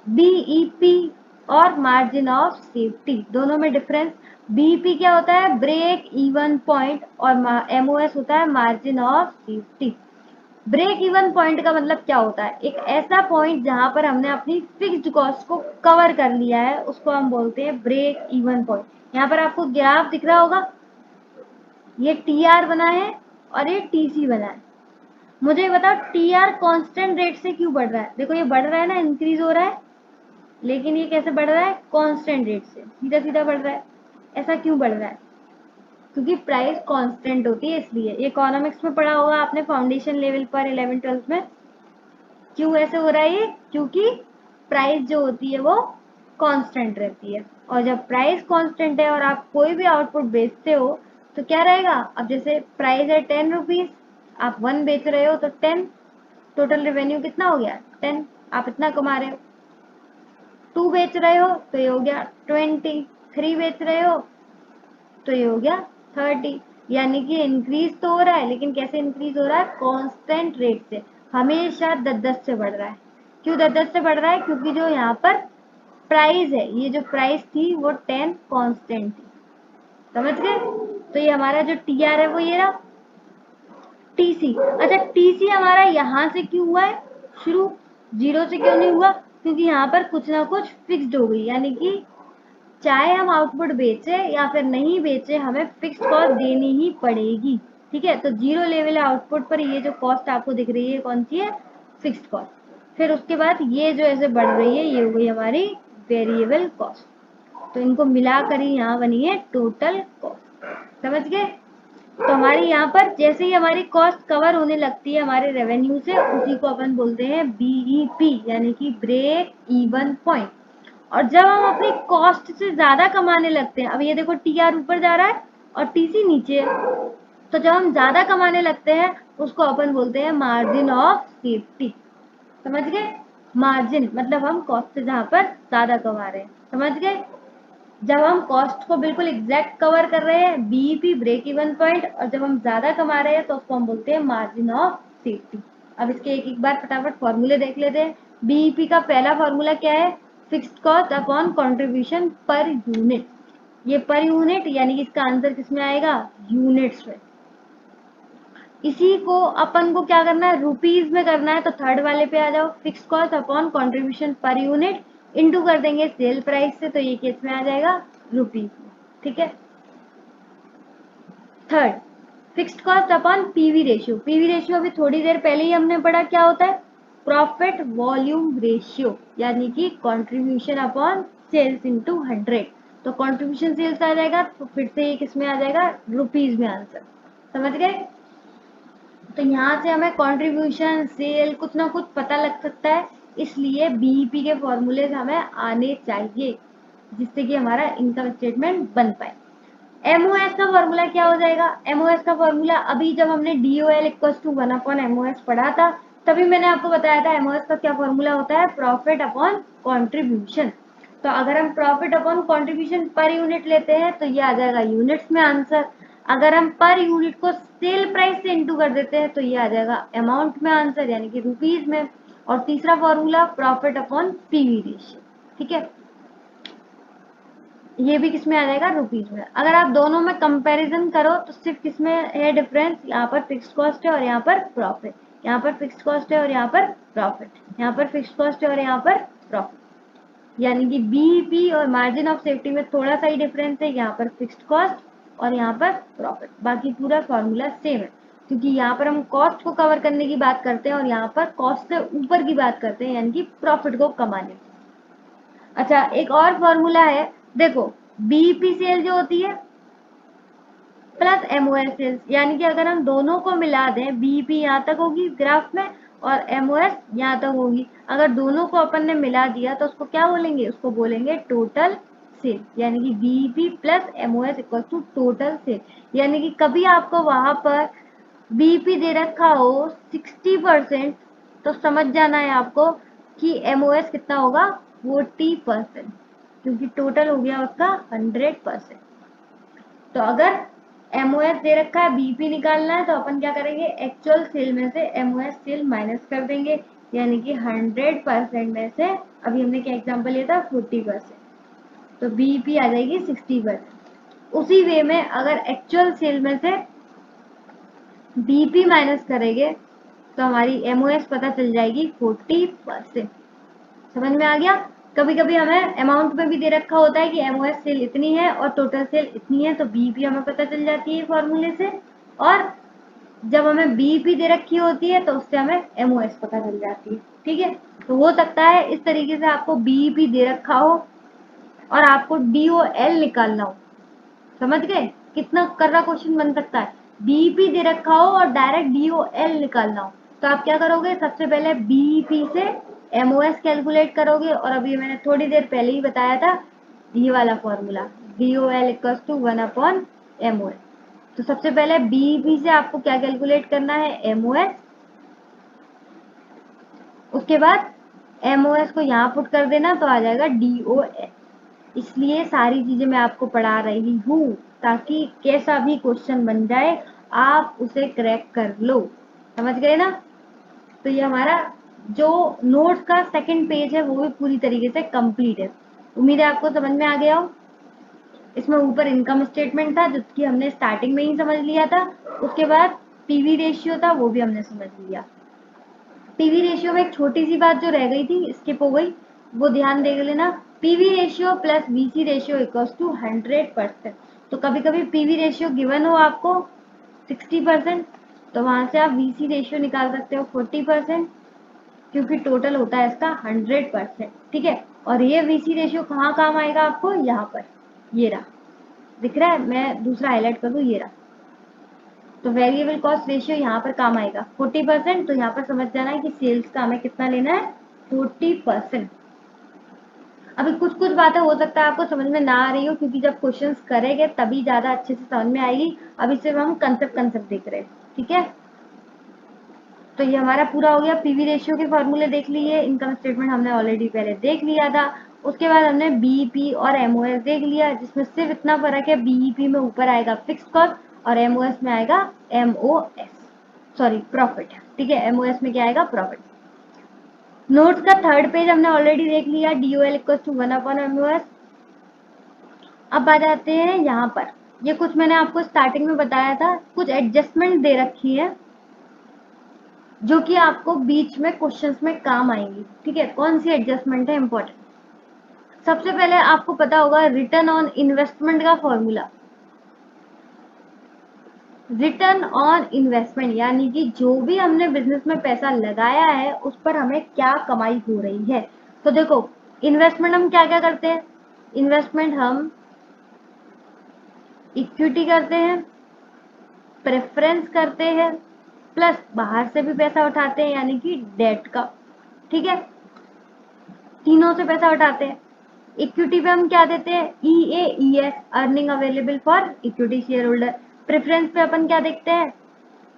बीईपी और मार्जिन ऑफ सेफ्टी, दोनों में डिफरेंस। बीईपी क्या होता है, ब्रेक इवन पॉइंट, और एमओएस होता है margin of safety. Break even point का मतलब क्या होता है, एक ऐसा पॉइंट जहां पर हमने अपनी फिक्स्ड कॉस्ट को कवर कर लिया है, उसको हम बोलते हैं ब्रेक इवन पॉइंट। यहाँ पर आपको ग्राफ दिख रहा होगा, ये टीआर बना है और ये टीसी बना है। मुझे बताओ टीआर कांस्टेंट रेट से क्यों बढ़ रहा है? देखो ये बढ़ रहा है ना, इंक्रीज हो रहा है, लेकिन ये कैसे बढ़ रहा है? कांस्टेंट रेट से, सीधा सीधा बढ़ रहा है। ऐसा क्यों बढ़ रहा है? क्योंकि प्राइस कांस्टेंट होती है इसलिए। ये इकोनॉमिक्स में पढ़ा होगा आपने फाउंडेशन लेवल पर 11th-12th में। क्यों ऐसे हो रहा है ये? क्योंकि प्राइस जो होती है वो कांस्टेंट रहती है, और जब प्राइस कांस्टेंट है और आप कोई भी आउटपुट बेचते हो तो क्या रहेगा? अब जैसे प्राइस है 10 रुपीज, आप 1 बेच रहे हो तो 10, टोटल रेवेन्यू कितना हो गया? 10, आप इतना कमा रहे हो। 2 बेच रहे हो तो ये हो गया 20, 3 बेच रहे हो तो ये हो गया 30। यानी कि इंक्रीज तो हो रहा है, लेकिन कैसे इंक्रीज हो रहा है? कांस्टेंट रेट से, हमेशा 10-10 से बढ़ रहा है। क्यों 10-10 से बढ़ रहा है? क्योंकि जो यहाँ पर प्राइस है, ये जो प्राइस थी वो 10 कांस्टेंट थी। समझ गए? तो ये हमारा जो टीआर है वो ये रहा। टीसी, अच्छा टीसी हमारा यहाँ से क्यों हुआ है शुरू, 0 से क्यों नहीं हुआ? क्योंकि यहाँ पर कुछ ना कुछ फिक्स्ड हो गई, यानी कि चाहे हम आउटपुट बेचे या फिर नहीं बेचे, हमें फिक्स्ड कॉस्ट देनी ही पड़ेगी। ठीक है, तो 0 लेवल आउटपुट पर ये जो कॉस्ट आपको दिख रही है कौन सी है? Fixed cost. फिर उसके बाद ये जो ऐसे बढ़ रही है, ये हो गई हमारी वेरिएबल कॉस्ट। तो इनको मिलाकर ही यहाँ बनी है टोटल कॉस्ट। समझ गए? तो हमारी यहाँ पर जैसे ही हमारी कॉस्ट कवर होने लगती है हमारे रेवेन्यू से, उसी को अपन बोलते हैं बीईपी, यानी कि ब्रेक इवन पॉइंट। और जब हम अपनी कॉस्ट से ज्यादा कमाने लगते हैं, अब ये देखो टीआर ऊपर जा रहा है और टीसी नीचे है, तो जब हम ज्यादा कमाने लगते हैं उसको अपन बोलते हैं मार्जिन ऑफ सेफ्टी। समझ गए? मार्जिन मतलब हम कॉस्ट से जहां पर ज्यादा कमा रहे हैं। समझ गए? जब हम कॉस्ट को बिल्कुल एग्जैक्ट कवर कर रहे हैं, बीईपी ब्रेक इवन पॉइंट, और जब हम ज्यादा कमा रहे हैं तो उसको हम बोलते हैं मार्जिन ऑफ सेफ्टी। अब इसके एक एक बार फटाफट फॉर्मूले देख लेते हैं। बीईपी का पहला फॉर्मूला क्या है? Fixed cost upon contribution per unit. ये पर यूनिट, यानी कि इसका आंसर किसमें आएगा? यूनिट्स में। इसी को अपन को क्या करना है? रुपीज में करना है, तो थर्ड वाले पे आ जाओ। Fixed cost upon contribution per unit into कर देंगे सेल प्राइस से, तो ये केस में आ जाएगा रुपीज में। ठीक है। Third, fixed cost upon PV ratio. PV ratio अभी थोड़ी देर पहले ही हमने पढ़ा, क्या होता है? प्रॉफिट वॉल्यूम रेशियो, यानी कि कंट्रीब्यूशन अपॉन सेल्स इनटू 100। तो कंट्रीब्यूशन सेल्स आ जाएगा, तो फिर से ये किस में आ जाएगा? रुपीज में आंसर। समझ गए? तो यहाँ से हमें कंट्रीब्यूशन सेल कुछ ना कुछ पता लग सकता है, इसलिए बीईपी के फॉर्मूले हमें आने चाहिए, जिससे कि हमारा इनकम स्टेटमेंट बन पाए। एमओएस का फॉर्मूला क्या हो जाएगा? एमओएस का फॉर्मूला अभी जब हमने डीओएल इक्वल्स टू 1/एमओएस पढ़ा था, तभी मैंने आपको बताया था एमओएस का क्या फॉर्मूला होता है? Profit upon contribution. तो अगर हम profit upon contribution per unit लेते हैं तो ये आ जाएगा यूनिट्स में आंसर। अगर हम पर यूनिट को सेल प्राइस से इंटू कर देते हैं तो ये आ जाएगा अमाउंट में आंसर, यानी कि रुपीज में। और तीसरा formula profit upon PV ratio. ठीक है, ये भी किसमें आ जाएगा? रुपीज में। अगर आप दोनों में कंपैरिजन करो तो सिर्फ किसमें है डिफरेंस? यहाँ पर फिक्स्ड कॉस्ट है और यहाँ पर प्रॉफिट। यहाँ पर फिक्स्ड कॉस्ट है और यहाँ पर प्रॉफिट। यहाँ पर फिक्स्ड कॉस्ट है और यहाँ पर प्रॉफिट। यानी कि बीईपी और मार्जिन ऑफ सेफ्टी में थोड़ा सा ही डिफरेंस है, यहाँ पर फिक्स्ड कॉस्ट और यहाँ पर प्रॉफिट। बाकी पूरा फॉर्मूला सेम है, क्योंकि यहाँ पर हम कॉस्ट को कवर करने की बात करते हैं और यहाँ पर कॉस्ट से ऊपर की बात करते हैं, यानी कि प्रॉफिट को कमाने। अच्छा, एक और फॉर्मूला है, देखो बीईपी सेल जो होती है प्लस एमओएस सेल्स, यानी कि अगर हम दोनों को मिला दें, बीईपी यहाँ तक होगी ग्राफ में और एमओएस यहाँ तक होगी। अगर दोनों को अपन ने मिला दिया तो उसको क्या बोलेंगे? उसको बोलेंगे टोटल सेल, यानी कि BEP plus MOS equal to total sale. यानी कि कभी आपको वहां पर बीईपी दे रखा हो 60%, तो समझ जाना है आपको कि एमओएस कितना होगा? 40%, क्योंकि टोटल हो गया उसका 100%। तो अगर एमओएस दे रखा है, बीईपी निकालना है, तो अपन क्या करेंगे? एक्चुअल सेल में से एमओएस सेल माइनस कर देंगे, यानी कि 100% में से अभी हमने क्या एग्जांपल लिया था? 40%, तो बीईपी आ जाएगी 60%। उसी वे में अगर एक्चुअल सेल में से बीईपी माइनस करेंगे तो हमारी एमओएस पता चल जाएगी 40%। समझ में आ गया। कभी कभी हमें अमाउंट में भी दे रखा होता है कि एमओएस सेल इतनी है और टोटल सेल इतनी है, तो बीईपी हमें पता चल जाती है फॉर्मूले से। और जब हमें बीईपी दे रखी होती है तो उससे हमें एमओएस पता चल जाती है। ठीक है, तो हो सकता है इस तरीके से आपको बीईपी दे रखा हो और आपको डीओएल निकालना हो। समझ गए कितना कर्रा क्वेश्चन बन सकता है। बीईपी दे रखा हो और डायरेक्ट डीओएल निकालना हो, तो आप क्या करोगे, सबसे पहले बीईपी से एमओएस कैलकुलेट करोगे। और अभी मैंने थोड़ी देर पहले ही बताया था ये वाला फॉर्मूला, डीओएल इक्वल्स टू 1/एमओएस। तो सबसे पहले बीईपी से आपको क्या कैलकुलेट करना है, एमओएस। उसके बाद एमओएस को यहाँ पुट कर देना तो आ जाएगा डीओएल। इसलिए सारी चीजें मैं आपको पढ़ा रही हूँ ताकि कैसा भी क्वेश्चन बन जाए आप उसे क्रैक कर लो। समझ गए ना। तो ये हमारा जो नोट्स का सेकंड पेज है वो भी पूरी तरीके से कंप्लीट है। उम्मीद है आपको समझ में आ गया हो। इसमें ऊपर इनकम स्टेटमेंट था जो कि हमने स्टार्टिंग में ही समझ लिया था। उसके बाद पीवी रेशियो था, वो भी हमने समझ लिया। पीवी रेशियो में एक छोटी सी बात जो रह गई थी, स्किप हो गई, वो ध्यान दे लेना। PV ratio plus VC ratio equals to 100%। तो कभी कभी पीवी रेशियो गिवन हो आपको 60%, तो वहां से आप वीसी रेशियो निकाल सकते हो 40%, क्योंकि टोटल होता है इसका 100%। ठीक है, और ये वीसी रेशियो कहाँ काम आएगा आपको, यहाँ पर, ये रहा, दिख रहा है, मैं दूसरा हाईलाइट कर दूं, ये रहा। तो वेरिएबल कॉस्ट रेशियो यहाँ पर काम आएगा 40%। तो यहाँ पर समझ जाना है कि सेल्स का हमें कितना लेना है, 40%। अभी कुछ कुछ बातें हो सकता है आपको समझ में ना आ रही हो, क्योंकि जब क्वेश्चंस करेंगे तभी ज्यादा अच्छे से समझ में आएगी। अभी सिर्फ हम कंसेप्ट देख रहे हैं। ठीक है, तो ये हमारा पूरा हो गया। पीवी रेशियो के फॉर्मूले देख लिए, इनकम स्टेटमेंट हमने ऑलरेडी पहले देख लिया था। उसके बाद हमने बीईपी और एमओएस देख लिया, जिसमें सिर्फ इतना फर्क है, बीईपी में ऊपर आएगा फिक्स्ड कॉस्ट और एमओएस में आएगा एमओएस, सॉरी प्रॉफिट। ठीक है, एमओएस में क्या आएगा, प्रॉफिट। नोट्स का थर्ड पेज हमने ऑलरेडी देख लिया, डीओएल इक्वल टू 1/एमओएस। अब आ जाते हैं यहाँ पर, ये कुछ मैंने आपको स्टार्टिंग में बताया था, कुछ एडजस्टमेंट दे रखी है जो कि आपको बीच में क्वेश्चंस में काम आएंगी। ठीक है, कौन सी एडजस्टमेंट है इंपॉर्टेंट। सबसे पहले आपको पता होगा रिटर्न ऑन इन्वेस्टमेंट का फॉर्मूला। रिटर्न ऑन इन्वेस्टमेंट यानी कि जो भी हमने बिजनेस में पैसा लगाया है उस पर हमें क्या कमाई हो रही है। तो देखो, इन्वेस्टमेंट हम क्या क्या करते हैं, इन्वेस्टमेंट हम इक्विटी करते हैं, प्रेफरेंस करते हैं, प्लस बाहर से भी पैसा उठाते हैं यानी कि डेट का। ठीक है, तीनों से पैसा उठाते हैं। इक्विटी पे हम क्या देते हैं, EAES, earning available for equity share holder. Preference पे अपन क्या देखते हैं,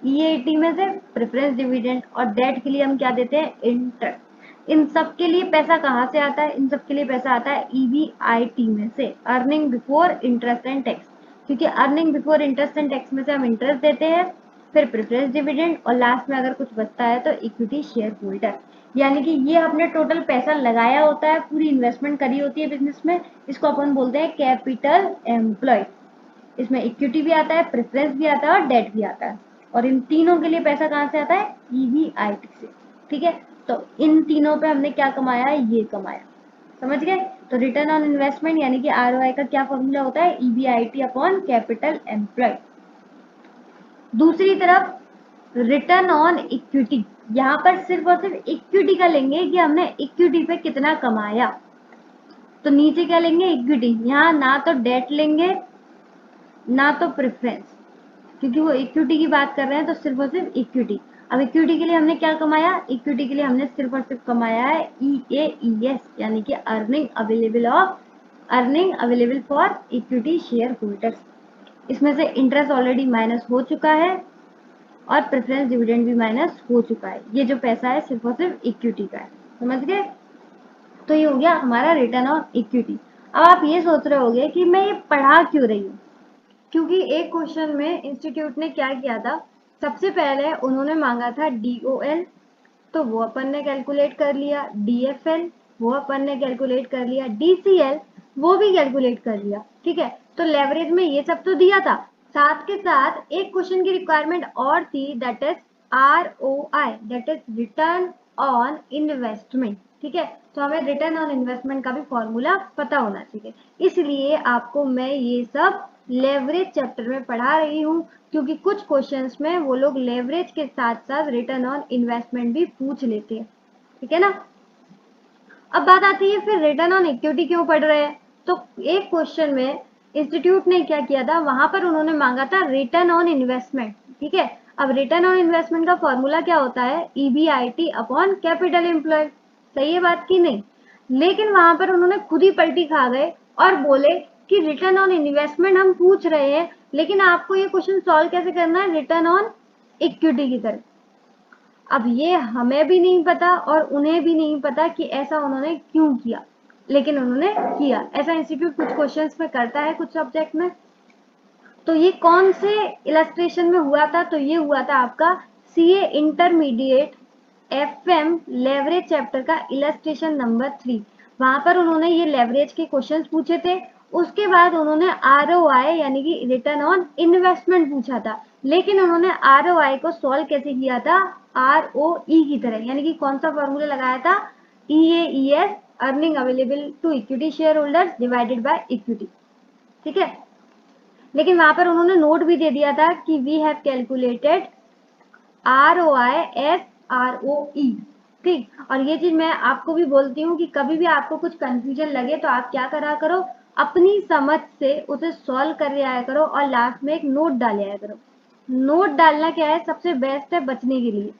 EAT में से प्रेफरेंस डिविडेंड। और डेट के लिए हम क्या देते हैं, इंटरेस्ट। इन सब के लिए पैसा कहाँ से आता है, इन सब के लिए पैसा आता है EBIT में से, earning before interest and tax. क्योंकि earning before interest and tax में से हम इंटरेस्ट देते हैं, फिर प्रेफरेंस डिविडेंड, और लास्ट में अगर कुछ बचता है तो इक्विटी शेयर होल्डर। यानी कि ये हमने टोटल पैसा लगाया होता है, पूरी इन्वेस्टमेंट करी होती है बिजनेस में, इसको अपन बोलते हैं कैपिटल एम्प्लॉय। इसमें इक्विटी भी आता है, प्रेफरेंस भी आता है और डेट भी आता है। और इन तीनों के लिए पैसा कहाँ से आता है, EBIT से। ठीक है, तो इन तीनों पे हमने क्या कमाया है, ये कमाया। समझ गए। तो रिटर्न ऑन इन्वेस्टमेंट यानी कि ROI का क्या फॉर्मूला होता है, EBIT अपॉन कैपिटल एम्प्लॉय। दूसरी तरफ रिटर्न ऑन इक्विटी, यहाँ पर सिर्फ और सिर्फ इक्विटी का लेंगे कि हमने इक्विटी पे कितना कमाया। तो नीचे क्या लेंगे, इक्विटी। यहाँ ना तो डेट लेंगे ना तो प्रेफरेंस, क्योंकि वो इक्विटी की बात कर रहे हैं, तो सिर्फ और सिर्फ इक्विटी। अब इक्विटी के लिए हमने क्या कमाया, इक्विटी के लिए हमने सिर्फ और सिर्फ कमाया है EAES यानी कि earning available for equity share holders. इसमें से इंटरेस्ट ऑलरेडी माइनस हो चुका है और प्रेफरेंस डिविडेंड भी माइनस हो चुका है। ये जो पैसा है सिर्फ और सिर्फ इक्विटी का है। समझ गए। तो ये हो गया हमारा रिटर्न ऑन इक्विटी। अब आप ये सोच रहे होंगे कि मैं ये पढ़ा क्यों रही हूँ, क्योंकि एक क्वेश्चन में इंस्टीट्यूट ने क्या किया था, सबसे पहले उन्होंने मांगा था DOL, तो वो अपन ने कैलकुलेट कर लिया, DFL वो अपन ने कैलकुलेट कर लिया, DCL वो भी कैलकुलेट कर लिया। ठीक है, तो लेवरेज में ये सब तो दिया था, साथ के साथ एक क्वेश्चन की रिक्वायरमेंट और थी, that is ROI, that is return on investment. ठीक है, तो हमें रिटर्न ऑन इन्वेस्टमेंट का भी फॉर्मूला पता होना चाहिए, इसलिए आपको मैं ये सब लेवरेज चैप्टर में पढ़ा रही हूँ, क्योंकि कुछ क्वेश्चंस में वो लोग लेवरेज के साथ साथ रिटर्न ऑन इन्वेस्टमेंट भी पूछ लेते हैं। ठीक है ना। अब बात आती है फिर रिटर्न ऑन इक्विटी क्यों पढ़ रहे हैं। तो एक क्वेश्चन में इंस्टीट्यूट ने क्या किया था, वहां पर उन्होंने मांगा था रिटर्न ऑन इन्वेस्टमेंट। ठीक है, अब रिटर्न ऑन इन्वेस्टमेंट का फॉर्मूला क्या होता है, EBIT अपॉन कैपिटल एम्प्लॉयड। सही है बात की नहीं, लेकिन वहां पर उन्होंने खुद ही पलटी खा गए और बोले कि रिटर्न ऑन इन्वेस्टमेंट हम पूछ रहे हैं, लेकिन आपको ये क्वेश्चन सॉल्व कैसे करना है, रिटर्न ऑन इक्विटी की तरह। अब ये हमें भी नहीं पता और उन्हें भी नहीं पता कि ऐसा उन्होंने क्यों किया, लेकिन उन्होंने किया। ऐसा इंस्टीट्यूट कुछ क्वेश्चंस में करता है, कुछ सब्जेक्ट में। तो ये कौन से इलस्ट्रेशन में हुआ था, तो ये हुआ था आपका CA intermediate FM leverage chapter का इलस्ट्रेशन नंबर 3। वहां पर उन्होंने ये लेवरेज के क्वेश्चंस पूछे थे, उसके बाद उन्होंने ROI यानी कि रिटर्न ऑन इन्वेस्टमेंट पूछा था, लेकिन उन्होंने ROI को सॉल्व कैसे किया था, ROE की तरह, यानी कि कौन सा फॉर्मूला लगाया था, EAES earning available to equity share holders divided by equity. ठीक है, लेकिन वहां पर उन्होंने नोट भी दे दिया था कि we have calculated ROI as ROE। ठीक, और ये चीज मैं आपको भी बोलती हूँ कि कभी भी आपको कुछ कंफ्यूजन लगे तो आप क्या करा करो, अपनी समझ से उसे सॉल्व कर आया करो और लास्ट में एक नोट डाल आया करो। नोट डालना क्या है, सबसे बेस्ट है बचने के लिए।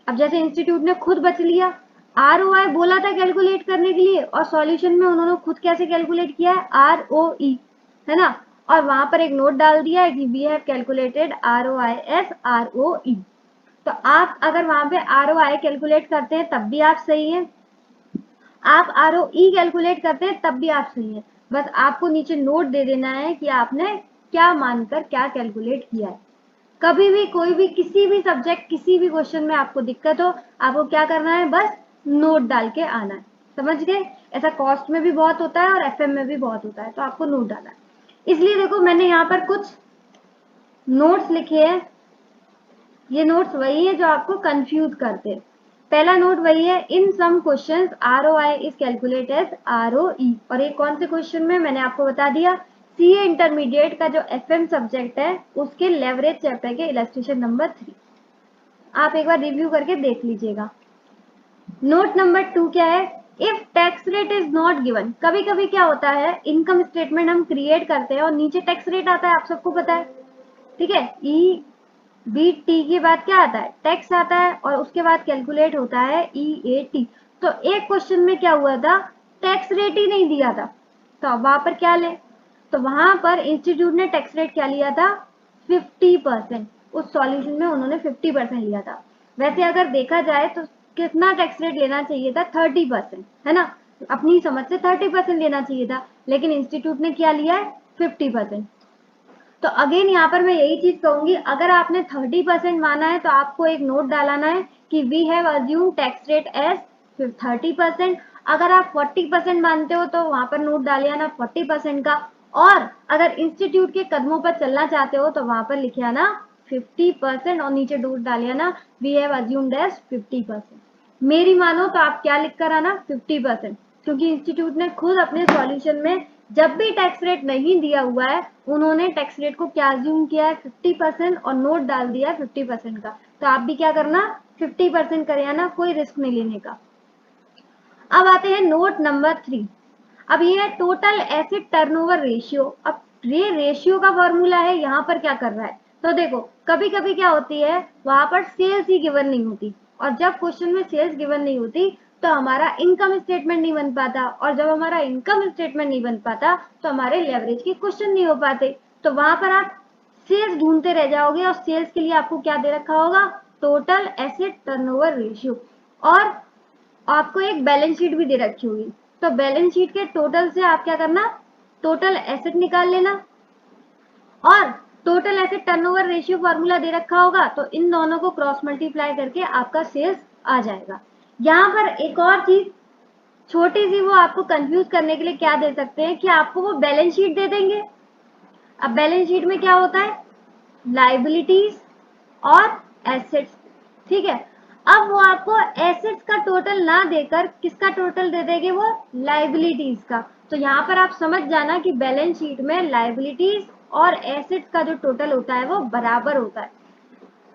अब जैसे इंस्टीट्यूट ने खुद बच लिया, ROI बोला था कैलकुलेट करने के लिए और सॉल्यूशन में उन्होंने खुद कैसे कैलकुलेट किया है, ROE, है ना, और वहां पर एक नोट डाल दिया है कि we have calculated ROI as ROE। तो आप अगर वहां पे ROI कैलकुलेट करते हैं तब भी आप सही हैं, आप ROE कैलकुलेट करते हैं तब भी आप सही हैं, बस आपको नीचे नोट दे देना है कि आपने क्या मानकर क्या कैलकुलेट किया है। कभी भी कोई भी किसी भी सब्जेक्ट किसी भी क्वेश्चन में आपको दिक्कत हो, आपको क्या करना है, बस नोट डाल के आना है। समझ गए। ऐसा कॉस्ट में भी बहुत होता है और FM में भी बहुत होता है, तो आपको नोट डालना है। इसलिए देखो मैंने यहाँ पर कुछ नोट्स लिखे हैं, ये नोट्स वही है जो आपको कंफ्यूज करते हैं। पहला नोट वही है, in some questions ROI is calculate as ROE, और ये कौन से क्वेश्चन में मैंने आपको बता दिया, CA इंटरमीडिएट का जो FM सब्जेक्ट है उसके लेवरेज चैप्टर के इलस्ट्रेशन नंबर 3। आप एक बार रिव्यू करके देख लीजिएगा। नोट नंबर 2 क्या है, if tax rate is not given. कभी कभी क्या होता है, इनकम स्टेटमेंट हम क्रिएट करते हैं और नीचे टैक्स रेट आता है, आप सबको पता है। ठीक है, EBT के बाद क्या आता है, टैक्स आता है, और उसके बाद कैलकुलेट होता है EAT। तो एक क्वेश्चन में क्या हुआ था, टैक्स रेट ही नहीं दिया था, तो अब वहां पर क्या ले, तो वहां पर इंस्टीट्यूट ने टैक्स रेट क्या लिया था, 50%। उस सॉल्यूशन में उन्होंने 50% लिया था। वैसे अगर देखा जाए तो कितना टैक्स रेट लेना चाहिए था, 30%, है ना, अपनी समझ से 30% लेना चाहिए था, लेकिन इंस्टीट्यूट ने क्या लिया है, 50%। तो अगेन यहाँ पर मैं यही चीज कहूंगी, अगर आपने 30% माना है तो आपको एक नोट डालाना है कि we have assume tax rate as 30%। अगर आप 40% मानते हो तो वहां पर नोट डालिए आना 40% का, और अगर इंस्टीट्यूट के कदमों पर चलना चाहते हो तो वहां पर लिखे आना 50% और नीचे नोट डालिए आना वी हैव अज्यूम्ड एज 50%। मेरी मानो तो आप क्या लिख कर आना 50%, क्योंकि इंस्टीट्यूट ने खुद अपने सॉल्यूशन में जब भी टैक्स रेट नहीं दिया हुआ है उन्होंने टैक्स रेट को क्या अज्यूम किया है, 50% और नोट डाल दिया है 50% का। तो आप भी क्या करना 50% करे आना, कोई रिस्क नहीं लेने का। अब आते हैं नोट नंबर 3। अब ये है टोटल एसेट टर्नओवर रेशियो। अब ये रेशियो का फॉर्मूला है, यहाँ पर क्या कर रहा है, तो देखो कभी कभी क्या होती है, वहां पर सेल्स ही गिवन नहीं होती, और जब क्वेश्चन में सेल्स गिवन नहीं होती तो हमारा इनकम स्टेटमेंट नहीं बन पाता, और जब हमारा इनकम स्टेटमेंट नहीं बन पाता तो हमारे लेवरेज के क्वेश्चन नहीं हो पाते। तो वहां पर आप सेल्स ढूंढते रह जाओगे, और सेल्स के लिए आपको क्या दे रखा होगा, टोटल एसेट टर्नओवर रेशियो, और आपको एक बैलेंस शीट भी दे रखी होगी। तो बैलेंस शीट के टोटल से आप क्या करना, टोटल एसेट निकाल लेना, और total asset turnover ratio formula दे रखा होगा, तो इन दोनों को क्रॉस मल्टीप्लाई करके आपका सेल्स आ जाएगा। यहाँ पर एक और चीज छोटी सी, वो आपको कंफ्यूज करने के लिए क्या दे सकते हैं कि आपको वो बैलेंस शीट दे देंगे। अब बैलेंस शीट में क्या होता है, लाइबिलिटीज और एसेट्स ठीक है। अब वो आपको एसेट्स का टोटल ना देकर किसका टोटल दे देंगे, वो लाइबिलिटीज का। तो यहाँ पर आप समझ जाना कि बैलेंस शीट में लाइबिलिटीज और एसेट्स का जो टोटल होता है वो बराबर होता है।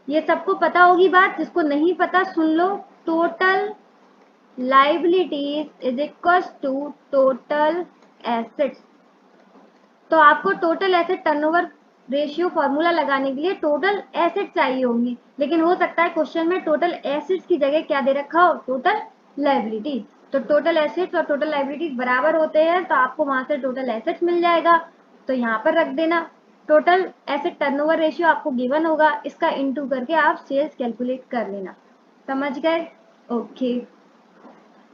ये सबको पता होगी बात, जिसको नहीं पता सुन लो। Total liabilities is equal to total assets. तो आपको total asset turnover ratio formula लगाने के लिए टोटल एसेट चाहिए होंगी, लेकिन हो सकता है क्वेश्चन में टोटल एसेट्स की जगह क्या दे रखा हो, टोटल लाइबिलिटी। तो टोटल एसेट्स और टोटल लाइबिलिटीज बराबर होते हैं, तो आपको वहां से टोटल एसेट्स मिल जाएगा। तो यहाँ पर रख देना टोटल एसेट टर्नओवर रेशियो आपको गिवन होगा, इसका इनटू करके आप सेल्स कैलकुलेट कर लेना। समझ गए? Okay.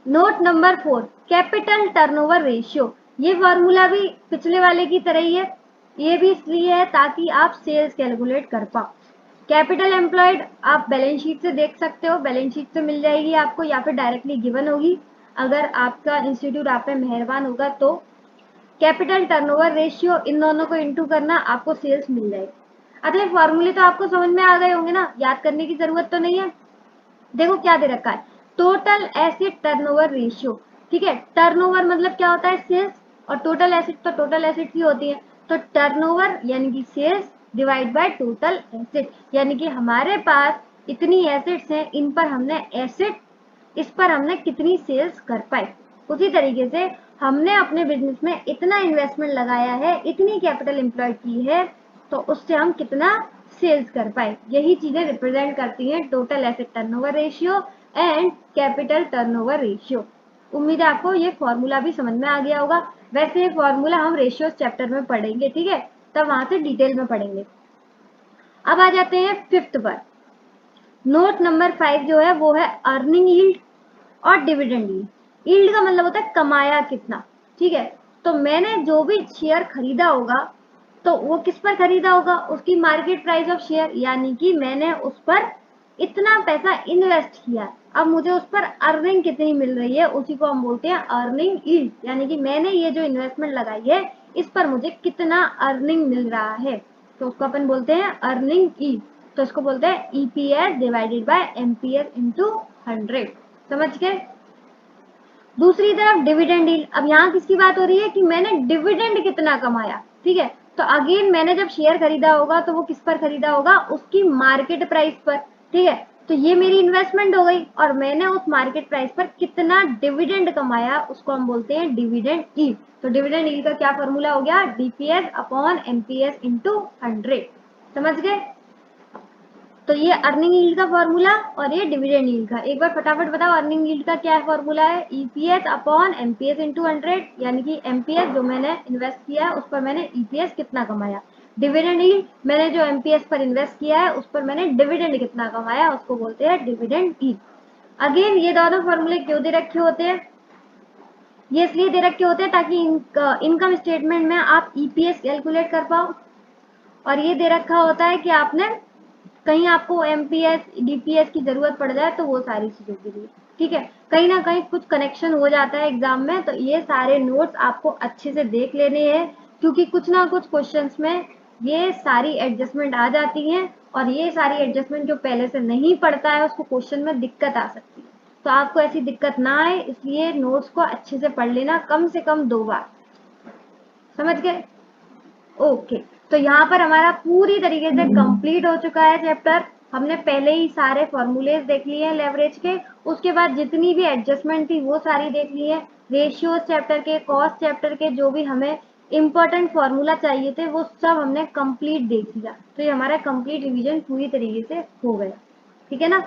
Note number 4, capital turnover ratio. ये फॉर्मूला भी पिछले वाले की तरह ही है, ये भी इसलिए है ताकि आप सेल्स कैलकुलेट कर पाओ। कैपिटल एम्प्लॉयड आप बैलेंस शीट से देख सकते हो, बैलेंस शीट से मिल जाएगी आपको, या फिर डायरेक्टली गिवन होगी अगर आपका इंस्टीट्यूट आप पे मेहरबान होगा तो। कैपिटल टर्नओवर रेशियो इन दोनों को इंटू करना, आपको सेल्स मिल जाएगी। अच्छा, फॉर्मूले तो आपको समझ में आ गए होंगे ना, याद करने की जरूरत तो नहीं है। देखो क्या दे रखा है, टोटल एसेट टर्नओवर रेशियो। ठीक है, टर्नओवर मतलब क्या होता है, सेल्स, और टोटल एसेट तो टोटल एसेट ही होती है। तो टर्नओवर यानी कि sales divide by total asset, यानी कि हमारे पास इतनी एसेट्स हैं, इन पर हमने एसेट, इस पर हमने कितनी सेल्स कर पाए। उसी तरीके से हमने अपने बिजनेस में इतना इन्वेस्टमेंट लगाया है, इतनी कैपिटल एम्प्लॉय की है, तो उससे हम कितना सेल्स कर पाए। यही चीजें रिप्रेजेंट करती हैं total asset turnover ratio and capital turnover ratio. उम्मीद है आपको ये फॉर्मूला भी समझ में आ गया होगा। वैसे ये फॉर्मूला हम रेशियोज चैप्टर में पढ़ेंगे, ठीक है, तब वहां से डिटेल में पढ़ेंगे। अब आ जाते हैं 5th पर। नोट नंबर 5 जो है वो है अर्निंग यील्ड और डिविडेंड यील्ड। यील्ड का मतलब होता है कमाया कितना। ठीक है, तो मैंने जो भी शेयर खरीदा होगा, तो वो किस पर खरीदा होगा, उसकी मार्केट प्राइस ऑफ शेयर, यानी कि मैंने उस पर इतना पैसा इन्वेस्ट किया, अब मुझे उस पर अर्निंग कितनी मिल रही है, उसी को हम बोलते हैं अर्निंग यील्ड। यानी कि मैंने ये जो इन्वेस्टमेंट लगाई है, इस पर मुझे कितना अर्निंग मिल रहा है, तो उसको अपन बोलते हैं अर्निंग यील्ड। तो इसको बोलते हैं EPS divided by MPS into 100। समझ गए? दूसरी तरफ डिविडेंड यील्ड। अब यहाँ किसकी बात हो रही है कि मैंने डिविडेंड कितना कमाया। ठीक है, तो अगेन मैंने जब शेयर खरीदा होगा तो वो किस पर खरीदा होगा, उसकी मार्केट प्राइस पर। ठीक है, तो ये मेरी इन्वेस्टमेंट हो गई, और मैंने उस मार्केट प्राइस पर कितना डिविडेंड कमाया, उसको हम बोलते हैं डिविडेंड यील्ड। तो डिविडेंड यील्ड का क्या फॉर्मूला हो गया, डीपीएस अपॉन एमपीएस इंटू 100। समझ गए? तो ये अर्निंग यील्ड का फॉर्मूला और ये डिविडेंड यील्ड का। एक बार फटाफट बताओ, अर्निंग यील्ड का क्या फॉर्मूला है, ईपीएस अपॉन एमपीएस इंटू 100, यानी कि एमपीएस जो मैंने इन्वेस्ट किया है उस पर मैंने ईपीएस कितना कमाया। डिविडेंड यील्ड मैंने जो एमपीएस पर इन्वेस्ट किया है उस पर मैंने डिविडेंड कितना कमाया, उसको बोलते हैं डिविडेंड यील्ड। अगेन ये दोनों फॉर्मूले क्यों दे रखे होते हैं, ये इसलिए दे रखे होते हैं ताकि इनकम स्टेटमेंट में आप ईपीएस कैलकुलेट कर पाओ। और ये दे रखा होता है कि आपने कहीं आपको एमपीएस डीपीएस की जरूरत पड़ जाए तो वो सारी चीजों के लिए। ठीक है, कहीं ना कहीं कुछ कनेक्शन हो जाता है एग्जाम में, तो ये सारे नोट्स आपको अच्छे से देख लेने हैं, क्योंकि कुछ ना कुछ क्वेश्चंस में ये सारी एडजस्टमेंट आ जाती हैं, और ये सारी एडजस्टमेंट जो पहले से नहीं पढ़ता है उसको क्वेश्चन में दिक्कत आ सकती है। तो आपको ऐसी दिक्कत ना आए, इसलिए नोट्स को अच्छे से पढ़ लेना, कम से कम 2 बार। समझ गए? ओके, तो यहाँ पर हमारा पूरी तरीके से कंप्लीट हो चुका है चैप्टर। हमने पहले ही सारे फॉर्मूलेज देख लिए हैं लेवरेज के, उसके बाद जितनी भी एडजस्टमेंट थी वो सारी देख ली है। रेशियोज चैप्टर के, कॉस्ट चैप्टर के जो भी हमें इंपॉर्टेंट फॉर्मूला चाहिए थे वो सब हमने कंप्लीट देख लिया। तो ये हमारा कंप्लीट रिवीजन पूरी तरीके से हो गया। ठीक है ना?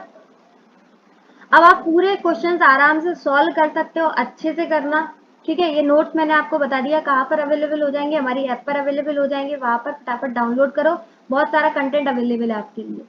अब आप पूरे क्वेश्चंस आराम से सॉल्व कर सकते हो, अच्छे से करना। ठीक है, ये नोट्स मैंने आपको बता दिया कहाँ पर अवेलेबल हो जाएंगे, हमारी ऐप पर अवेलेबल हो जाएंगे, वहां पर फटाफट डाउनलोड करो, बहुत सारा कंटेंट अवेलेबल है आपके लिए।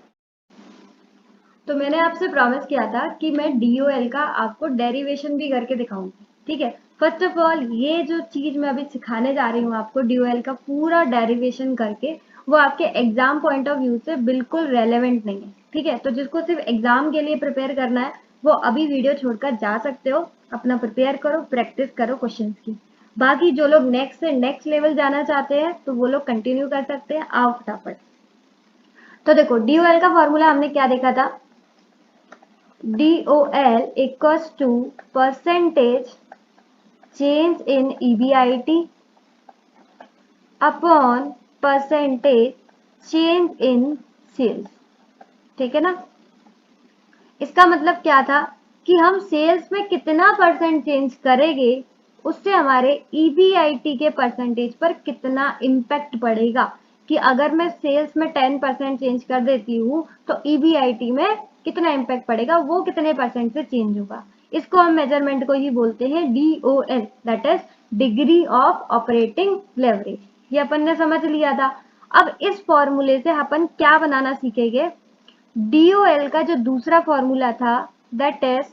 तो मैंने आपसे प्रॉमिस किया था कि मैं डीओएल का आपको डेरिवेशन भी करके दिखाऊंगी। ठीक है, फर्स्ट ऑफ ऑल ये जो चीज मैं अभी सिखाने जा रही हूँ आपको डीओएल का पूरा डेरिवेशन करके, वो आपके एग्जाम पॉइंट ऑफ व्यू से बिल्कुल रेलेवेंट नहीं है। ठीक है, तो जिसको सिर्फ एग्जाम के लिए प्रिपेयर करना है वो अभी वीडियो छोड़कर जा सकते हो, अपना प्रिपेयर करो, प्रैक्टिस करो क्वेश्चंस की। बाकी जो लोग नेक्स्ट से नेक्स्ट लेवल जाना चाहते हैं तो वो लोग कंटिन्यू कर सकते हैं। आओ फटाफट। तो देखो डीओएल का फॉर्मूला हमने क्या देखा था, DOL equals to percentage change in EBIT upon percentage change in sales. ठीक है ना। इसका मतलब क्या था कि हम सेल्स में कितना परसेंट चेंज करेंगे उससे हमारे EBIT के परसेंटेज पर कितना इम्पैक्ट पड़ेगा, कि अगर मैं सेल्स में 10% चेंज कर देती हूँ तो EBIT में कितना इम्पैक्ट पड़ेगा, वो कितने परसेंट से चेंज होगा। इसको हम मेजरमेंट को ही बोलते हैं DOL, that is degree of operating leverage. ये अपन ने समझ लिया था। अब इस फॉर्मूले से अपन क्या बनाना सीखेंगे, DOL का जो दूसरा फॉर्मूला था that is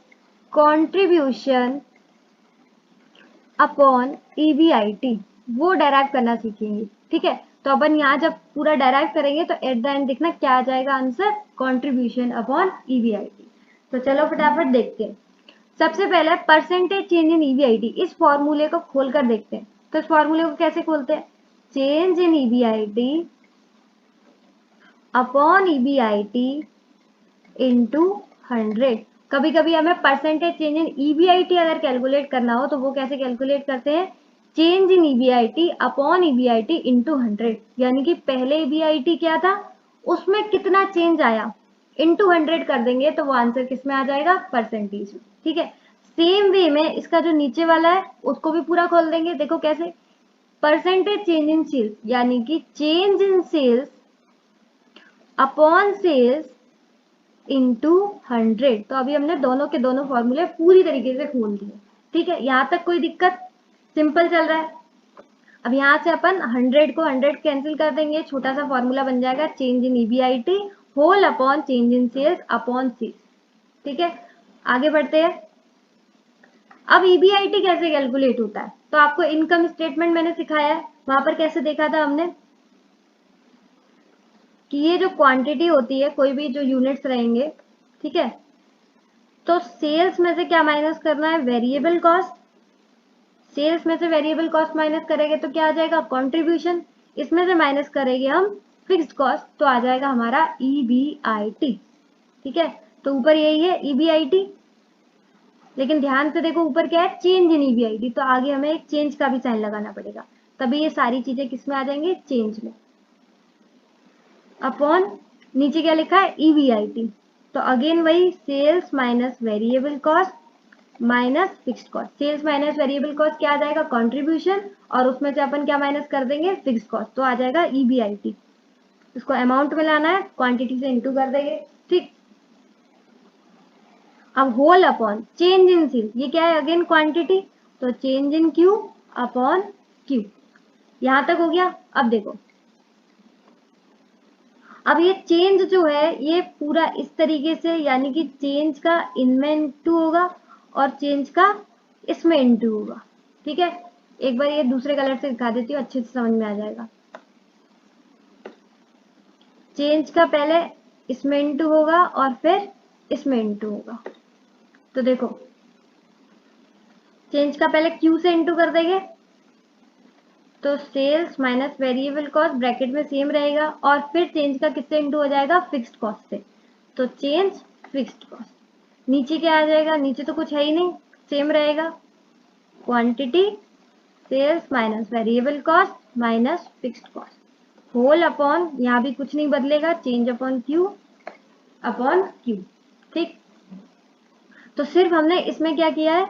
contribution upon EBIT, वो डेराइव करना सीखेंगे। ठीक है, तो अपन यहाँ जब पूरा डेराइव करेंगे तो एट द एंड देखना क्या आ जाएगा आंसर, कंट्रीब्यूशन अपॉन EBIT। तो चलो फटाफट देखते हैं। सबसे पहले परसेंटेज चेंज इन EBIT, इस फॉर्मूले को खोलकर देखते हैं। तो इस फॉर्मूले को कैसे खोलते हैं, change in EBIT upon EBIT into 100। कभी कभी हमें परसेंटेज चेंज इन EBIT अगर कैलकुलेट करना हो तो वो कैसे कैलकुलेट करते हैं, change in EBIT upon EBIT into 100, यानी कि पहले EBIT क्या था उसमें कितना चेंज आया इंटू 100 कर देंगे तो वो आंसर किस में आ जाएगा, परसेंटेज में। ठीक है, सेम वे में इसका जो नीचे वाला है उसको भी पूरा खोल देंगे। देखो कैसे, परसेंटेज चेंज इन सेल्स यानी कि change in sales upon sales into 100। तो अभी हमने दोनों के दोनों फॉर्मूले पूरी तरीके से खोल दिए। ठीक है, यहां तक कोई दिक्कत, सिंपल चल रहा है। अब यहां से अपन 100 को 100 कैंसिल कर देंगे, छोटा सा फॉर्मूला बन जाएगा change in EBIT whole upon change in sales upon sales. ठीक है, आगे बढ़ते हैं। अब EBIT कैसे कैलकुलेट होता है, तो आपको इनकम स्टेटमेंट मैंने सिखाया है, वहां पर कैसे देखा था हमने कि ये जो क्वांटिटी होती है, कोई भी जो यूनिट्स रहेंगे, ठीक है, तो सेल्स में से क्या माइनस करना है, वेरिएबल कॉस्ट। सेल्स में से वेरिएबल कॉस्ट माइनस करेंगे तो क्या आ जाएगा, कंट्रीब्यूशन। इसमें से माइनस करेंगे हम फिक्स्ड कॉस्ट तो आ जाएगा हमारा EBIT। ठीक है, तो ऊपर यही है EBIT, लेकिन ध्यान से देखो ऊपर क्या है, चेंज इन EBIT, तो आगे हमें एक चेंज का भी साइन लगाना पड़ेगा, तभी ये सारी चीजें किस में आ जाएंगे, चेंज में। अपॉन नीचे क्या लिखा है, EBIT, तो अगेन वही sales minus variable cost minus fixed cost. Sales minus variable cost क्या आ जाएगा, कंट्रीब्यूशन, और उसमें से अपन क्या माइनस कर देंगे, फिक्स्ड कॉस्ट, तो आ जाएगा EBIT। इसको अमाउंट में लाना है, क्वांटिटी से इंटू कर देंगे। ठीक, अब whole upon change in sale, ये क्या है, अगेन क्वांटिटी, तो change in Q upon Q। यहां तक हो गया। अब देखो, अब ये चेंज जो है ये पूरा इस तरीके से, यानी कि चेंज का इनमें इंटू होगा और चेंज का इसमें इंटू होगा। ठीक है, एक बार ये दूसरे कलर से दिखा देती हूँ, अच्छे से समझ में आ जाएगा। चेंज का पहले इसमें इंटू होगा और फिर इसमें इंटू होगा। तो देखो, चेंज का पहले Q से इंटू कर देंगे तो sales minus variable cost bracket में सेम रहेगा, और फिर चेंज का किससे इंटू हो जाएगा, फिक्स्ड कॉस्ट से, तो चेंज फिक्स्ड कॉस्ट। नीचे क्या आ जाएगा, नीचे तो कुछ है ही नहीं, सेम रहेगा, quantity sales minus variable cost minus fixed cost whole upon, यहाँ भी कुछ नहीं बदलेगा, change upon Q upon Q। ठीक, तो सिर्फ हमने इसमें क्या किया है,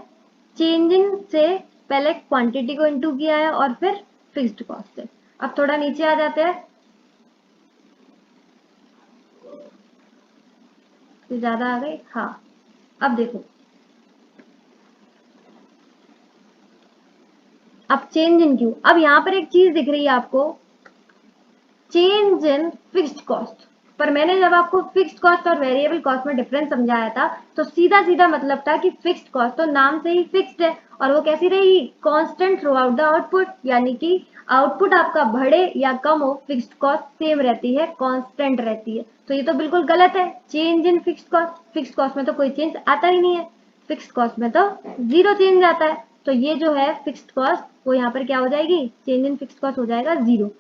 चेंज इन से पहले क्वांटिटी को इंटू किया है और फिर फिक्स्ड कॉस्ट से। अब थोड़ा नीचे आ जाते हैं, तो ज्यादा आ गए, हाँ। अब देखो, अब चेंज इन क्यू, अब यहां पर एक चीज दिख रही है आपको, चेंज इन फिक्स्ड कॉस्ट, पर मैंने जब आपको फिक्स्ड कॉस्ट और वेरिएबल कॉस्ट में डिफरेंस समझाया था तो सीधा सीधा मतलब था कि फिक्स्ड कॉस्ट तो नाम से ही फिक्स्ड है, और वो कैसी रहेगी, constant through out the output, यानी कि आउटपुट आपका बढ़े या कम हो फिक्स्ड कॉस्ट सेम रहती है, कांस्टेंट रहती है। तो ये तो बिल्कुल गलत है, change in fixed cost, fixed cost में तो कोई चेंज आता ही नहीं है, फिक्स्ड कॉस्ट में तो जीरो चेंज आता है। तो ये जो है फिक्स्ड कॉस्ट वो यहाँ पर क्या हो जाएगी, चेंज इन फिक्स्ड कॉस्ट हो जाएगा जीरो।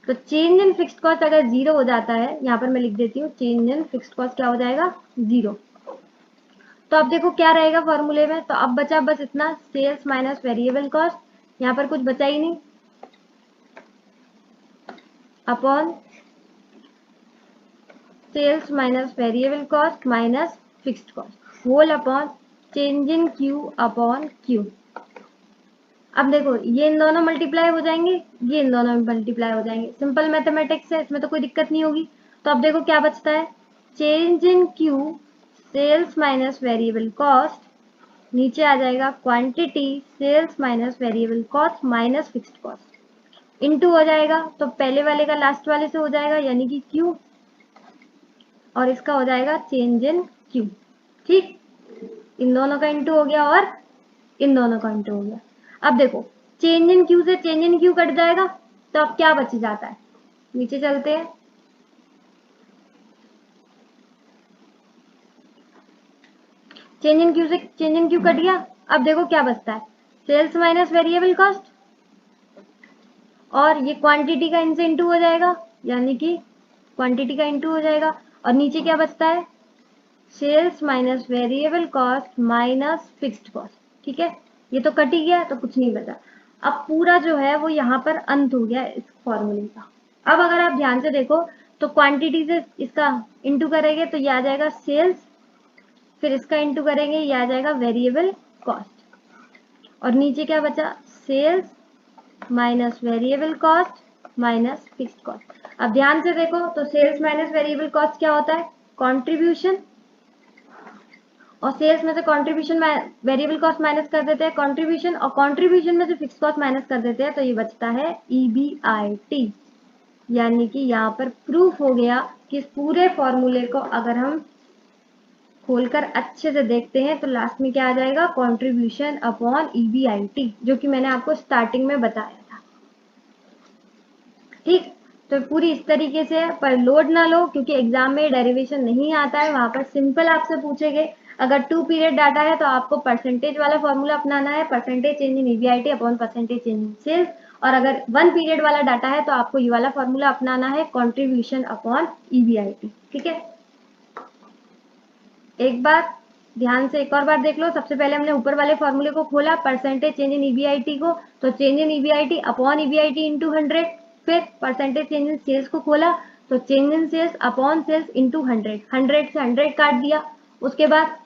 तो चेंज इन फिक्स्ड कॉस्ट अगर जीरो हो जाता है, यहाँ पर मैं लिख देती हूँ, चेंज इन फिक्स्ड कॉस्ट क्या हो जाएगा, जीरो। तो अब देखो क्या रहेगा फॉर्मूले में, तो अब बचा बस इतना, सेल्स माइनस वेरिएबल कॉस्ट, यहाँ पर कुछ बचा ही नहीं, upon sales minus variable cost minus fixed cost, whole upon change in Q upon Q. अब देखो ये इन दोनों मल्टीप्लाई हो जाएंगे, ये इन दोनों में मल्टीप्लाई हो जाएंगे, सिंपल मैथमेटिक्स है, इसमें तो कोई दिक्कत नहीं होगी। तो अब देखो क्या बचता है, change in Q sales minus variable cost, नीचे आ जाएगा quantity sales minus variable cost minus fixed cost, into हो जाएगा, तो पहले वाले का लास्ट वाले से हो जाएगा यानी कि क्यू, और इसका हो जाएगा चेंज इन क्यू। ठीक, इन दोनों का इनटू हो गया और इन दोनों का इनटू हो गया। अब देखो चेंज इन क्यू से चेंज इन क्यू कट जाएगा, तो अब क्या बच जाता है, नीचे चलते हैं, चेंज इन क्यू से चेंज इन क्यू कट गया। अब देखो क्या बचता है, सेल्स माइनस वेरिएबल कॉस्ट, और ये क्वांटिटी का इनसे इनटू हो जाएगा यानी कि क्वांटिटी का इनटू हो जाएगा, और नीचे क्या बचता है, sales minus variable cost minus fixed cost. ठीक है, ये तो कट ही गया तो कुछ नहीं बचा। अब पूरा जो है वो यहाँ पर अंत हो गया इस फॉर्मूले का। अब अगर आप ध्यान से देखो तो क्वांटिटी से इसका इनटू करेंगे तो ये आ जाएगा सेल्स, फिर इसका इनटू करेंगे ये आ जाएगा वेरिएबल कॉस्ट, और नीचे क्या बचा, sales minus variable cost minus fixed cost. अब ध्यान से देखो तो सेल्स माइनस वेरिएबल कॉस्ट क्या होता है, कंट्रीब्यूशन, और सेल्स में से कंट्रीब्यूशन वेरिएबल कॉस्ट माइनस कर देते हैं कंट्रीब्यूशन, और कंट्रीब्यूशन में से फिक्स कॉस्ट माइनस कर देते हैं, तो ये बचता है EBIT। यानी कि यहाँ पर प्रूफ हो गया कि इस पूरे फॉर्मूले को अगर हम खोलकर अच्छे से देखते हैं तो लास्ट में क्या आ जाएगा, कंट्रीब्यूशन अपॉन EBIT, जो कि मैंने आपको स्टार्टिंग में बताया था। ठीक, तो पूरी इस तरीके से, पर लोड ना लो क्योंकि एग्जाम में डेरिवेशन नहीं आता है, वहां पर सिंपल आपसे पूछेंगे। अगर 2 पीरियड डाटा है तो आपको परसेंटेज वाला फॉर्मूला अपनाना है, percentage change in EBIT upon percentage change in sales, और अगर 1 पीरियड वाला डाटा है तो आपको ये वाला फॉर्मूला अपनाना है, कंट्रीब्यूशन अपॉन EBIT। ठीक है, एक बार ध्यान से एक और बार देख लो, सबसे पहले हमने ऊपर वाले फॉर्मूले को खोला, परसेंटेज चेंज इन EBIT को, तो change in EBIT upon EBIT into 100, फिर परसेंटेज चेंज इन सेल्स को खोला तो change in sales upon sales into 100, 100 से 100 काट दिया। उसके बाद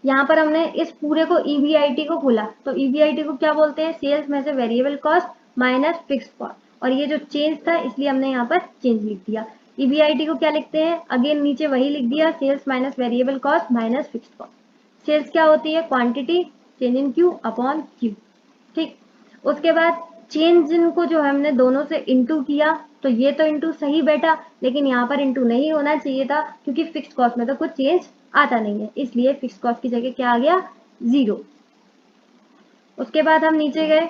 यहाँ पर हमने इस पूरे को EBIT को खोला, तो EBIT को क्या बोलते हैं, सेल्स में से variable cost minus fixed cost, और ये जो चेंज था इसलिए हमने यहाँ पर चेंज लिख दिया। EBIT को क्या लिखते हैं, अगेन नीचे वही लिख दिया, sales minus variable cost minus fixed cost. Sales क्या होती है, quantity change in Q upon Q. ठीक, उसके बाद चेंज इन को जो हमने दोनों से इंटू किया, तो ये तो इंटू सही बैठा, लेकिन यहाँ पर इंटू नहीं होना चाहिए था क्योंकि फिक्स्ड कॉस्ट में तो कुछ चेंज आता नहीं है, इसलिए फिक्स्ड कॉस्ट की जगह क्या आ गया, 0। उसके बाद हम नीचे गए,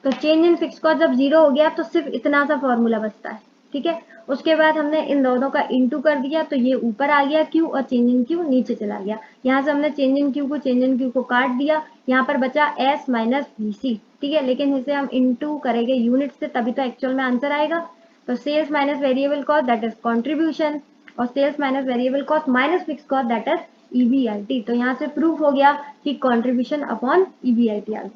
तो चेंज इन फिक्स्ड कॉस्ट जब 0 हो गया तो सिर्फ इतना सा फॉर्मूला बचता है। ठीक है, उसके बाद हमने इन दोनों का इंटू कर दिया तो ये ऊपर आ गया क्यू, और चेंज इन क्यू नीचे चला गया। यहाँ से हमने चेंज इन क्यू को काट दिया, यहाँ पर बचा S माइनस VC। ठीक है, लेकिन इसे हम इंटू करेंगे यूनिट से तभी तो एक्चुअल में आंसर आएगा। तो sales minus variable cost that is contribution, और sales minus variable cost minus fix cost that is EBIT। तो यहाँ से प्रूफ हो गया कि कॉन्ट्रीब्यूशन अपॉन EBIT आ गया।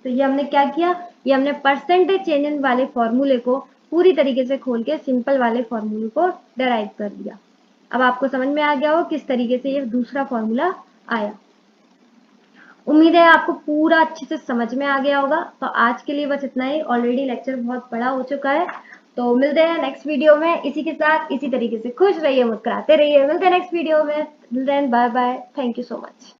तो ये हमने क्या किया, ये हमने परसेंटेज चेंज इन वाले फॉर्मूले को पूरी तरीके से खोल के सिंपल वाले फॉर्मूले को डेराइव कर दिया। अब आपको समझ में आ गया हो किस तरीके से ये दूसरा फॉर्मूला आया। उम्मीद है आपको पूरा अच्छे से समझ में आ गया होगा। तो आज के लिए बस इतना ही, ऑलरेडी लेक्चर बहुत बड़ा हो चुका है। तो मिलते हैं नेक्स्ट वीडियो में इसी के साथ, इसी तरीके से खुश रहिए, मुस्कुराते रहिए। मिलते हैं नेक्स्ट वीडियो में, bye bye, thank you so much.